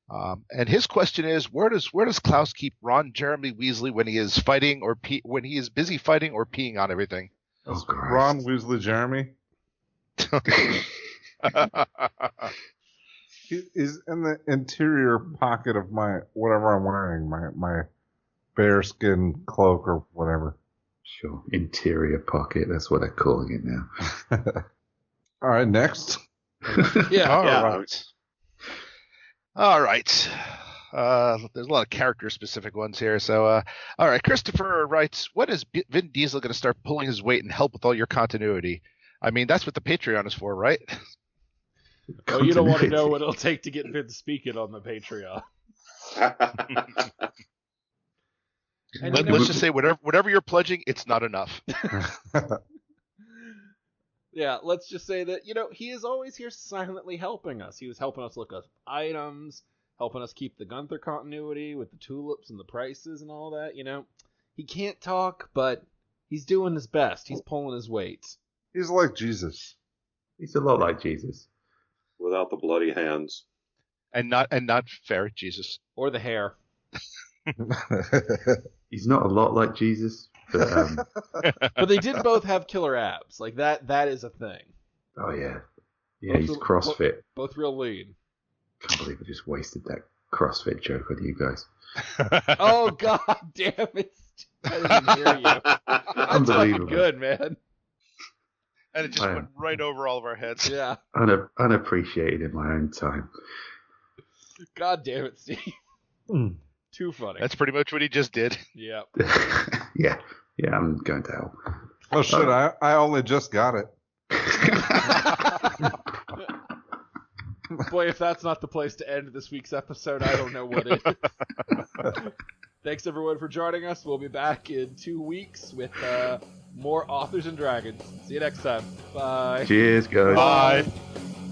And his question is, where does Klaus keep Ron Jeremy Weasley when he is fighting or when he is busy fighting or peeing on everything? Oh, Ron Weasley Jeremy. He's in the interior pocket of my whatever I'm wearing, my bearskin cloak or whatever. Sure, interior pocket. That's what they're calling it now. All right, next. All right. There's a lot of character-specific ones here. So, all right. Christopher writes, when is Vin Diesel going to start pulling his weight and help with all your continuity? I mean, that's what the Patreon is for, right? Oh, you don't want to know what it'll take to get Vin speaking on the Patreon. And let's just say whatever you're pledging, it's not enough. Yeah, let's just say that, he is always here silently helping us. He was helping us look up items, helping us keep the Gunther continuity with the tulips and the prices and all that, He can't talk, but he's doing his best. He's pulling his weight. He's like Jesus. He's a lot like Jesus. Without the bloody hands. And not ferret Jesus. Or the hair. He's not a lot like Jesus, but but they did both have killer abs. Like that is a thing. Oh yeah. Yeah, he's CrossFit. Both real lean. Can't believe I just wasted that CrossFit joke on you guys. Oh god damn it. I didn't hear you. That's fucking good, man. And it just went right over all of our heads. Yeah. Unappreciated in my own time. God damn it, Steve. Too funny. That's pretty much what he just did. Yeah. Yeah, I'm going to hell. Oh shit, I only just got it. Boy, if that's not the place to end this week's episode, I don't know what is. Thanks everyone for joining us. We'll be back in 2 weeks with more Authors and Dragons. See you next time. Bye. Cheers, guys. Bye.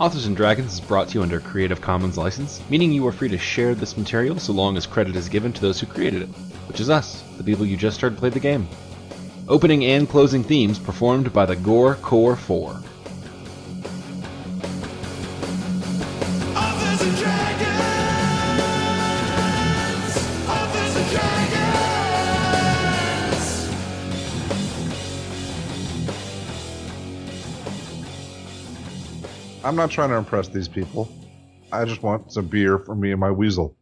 Authors and Dragons is brought to you under a Creative Commons license, meaning you are free to share this material so long as credit is given to those who created it, which is us, the people you just heard play the game. Opening and closing themes performed by the Gore Core 4. Authors and Dragons! Authors and Dragons! I'm not trying to impress these people. I just want some beer for me and my weasel.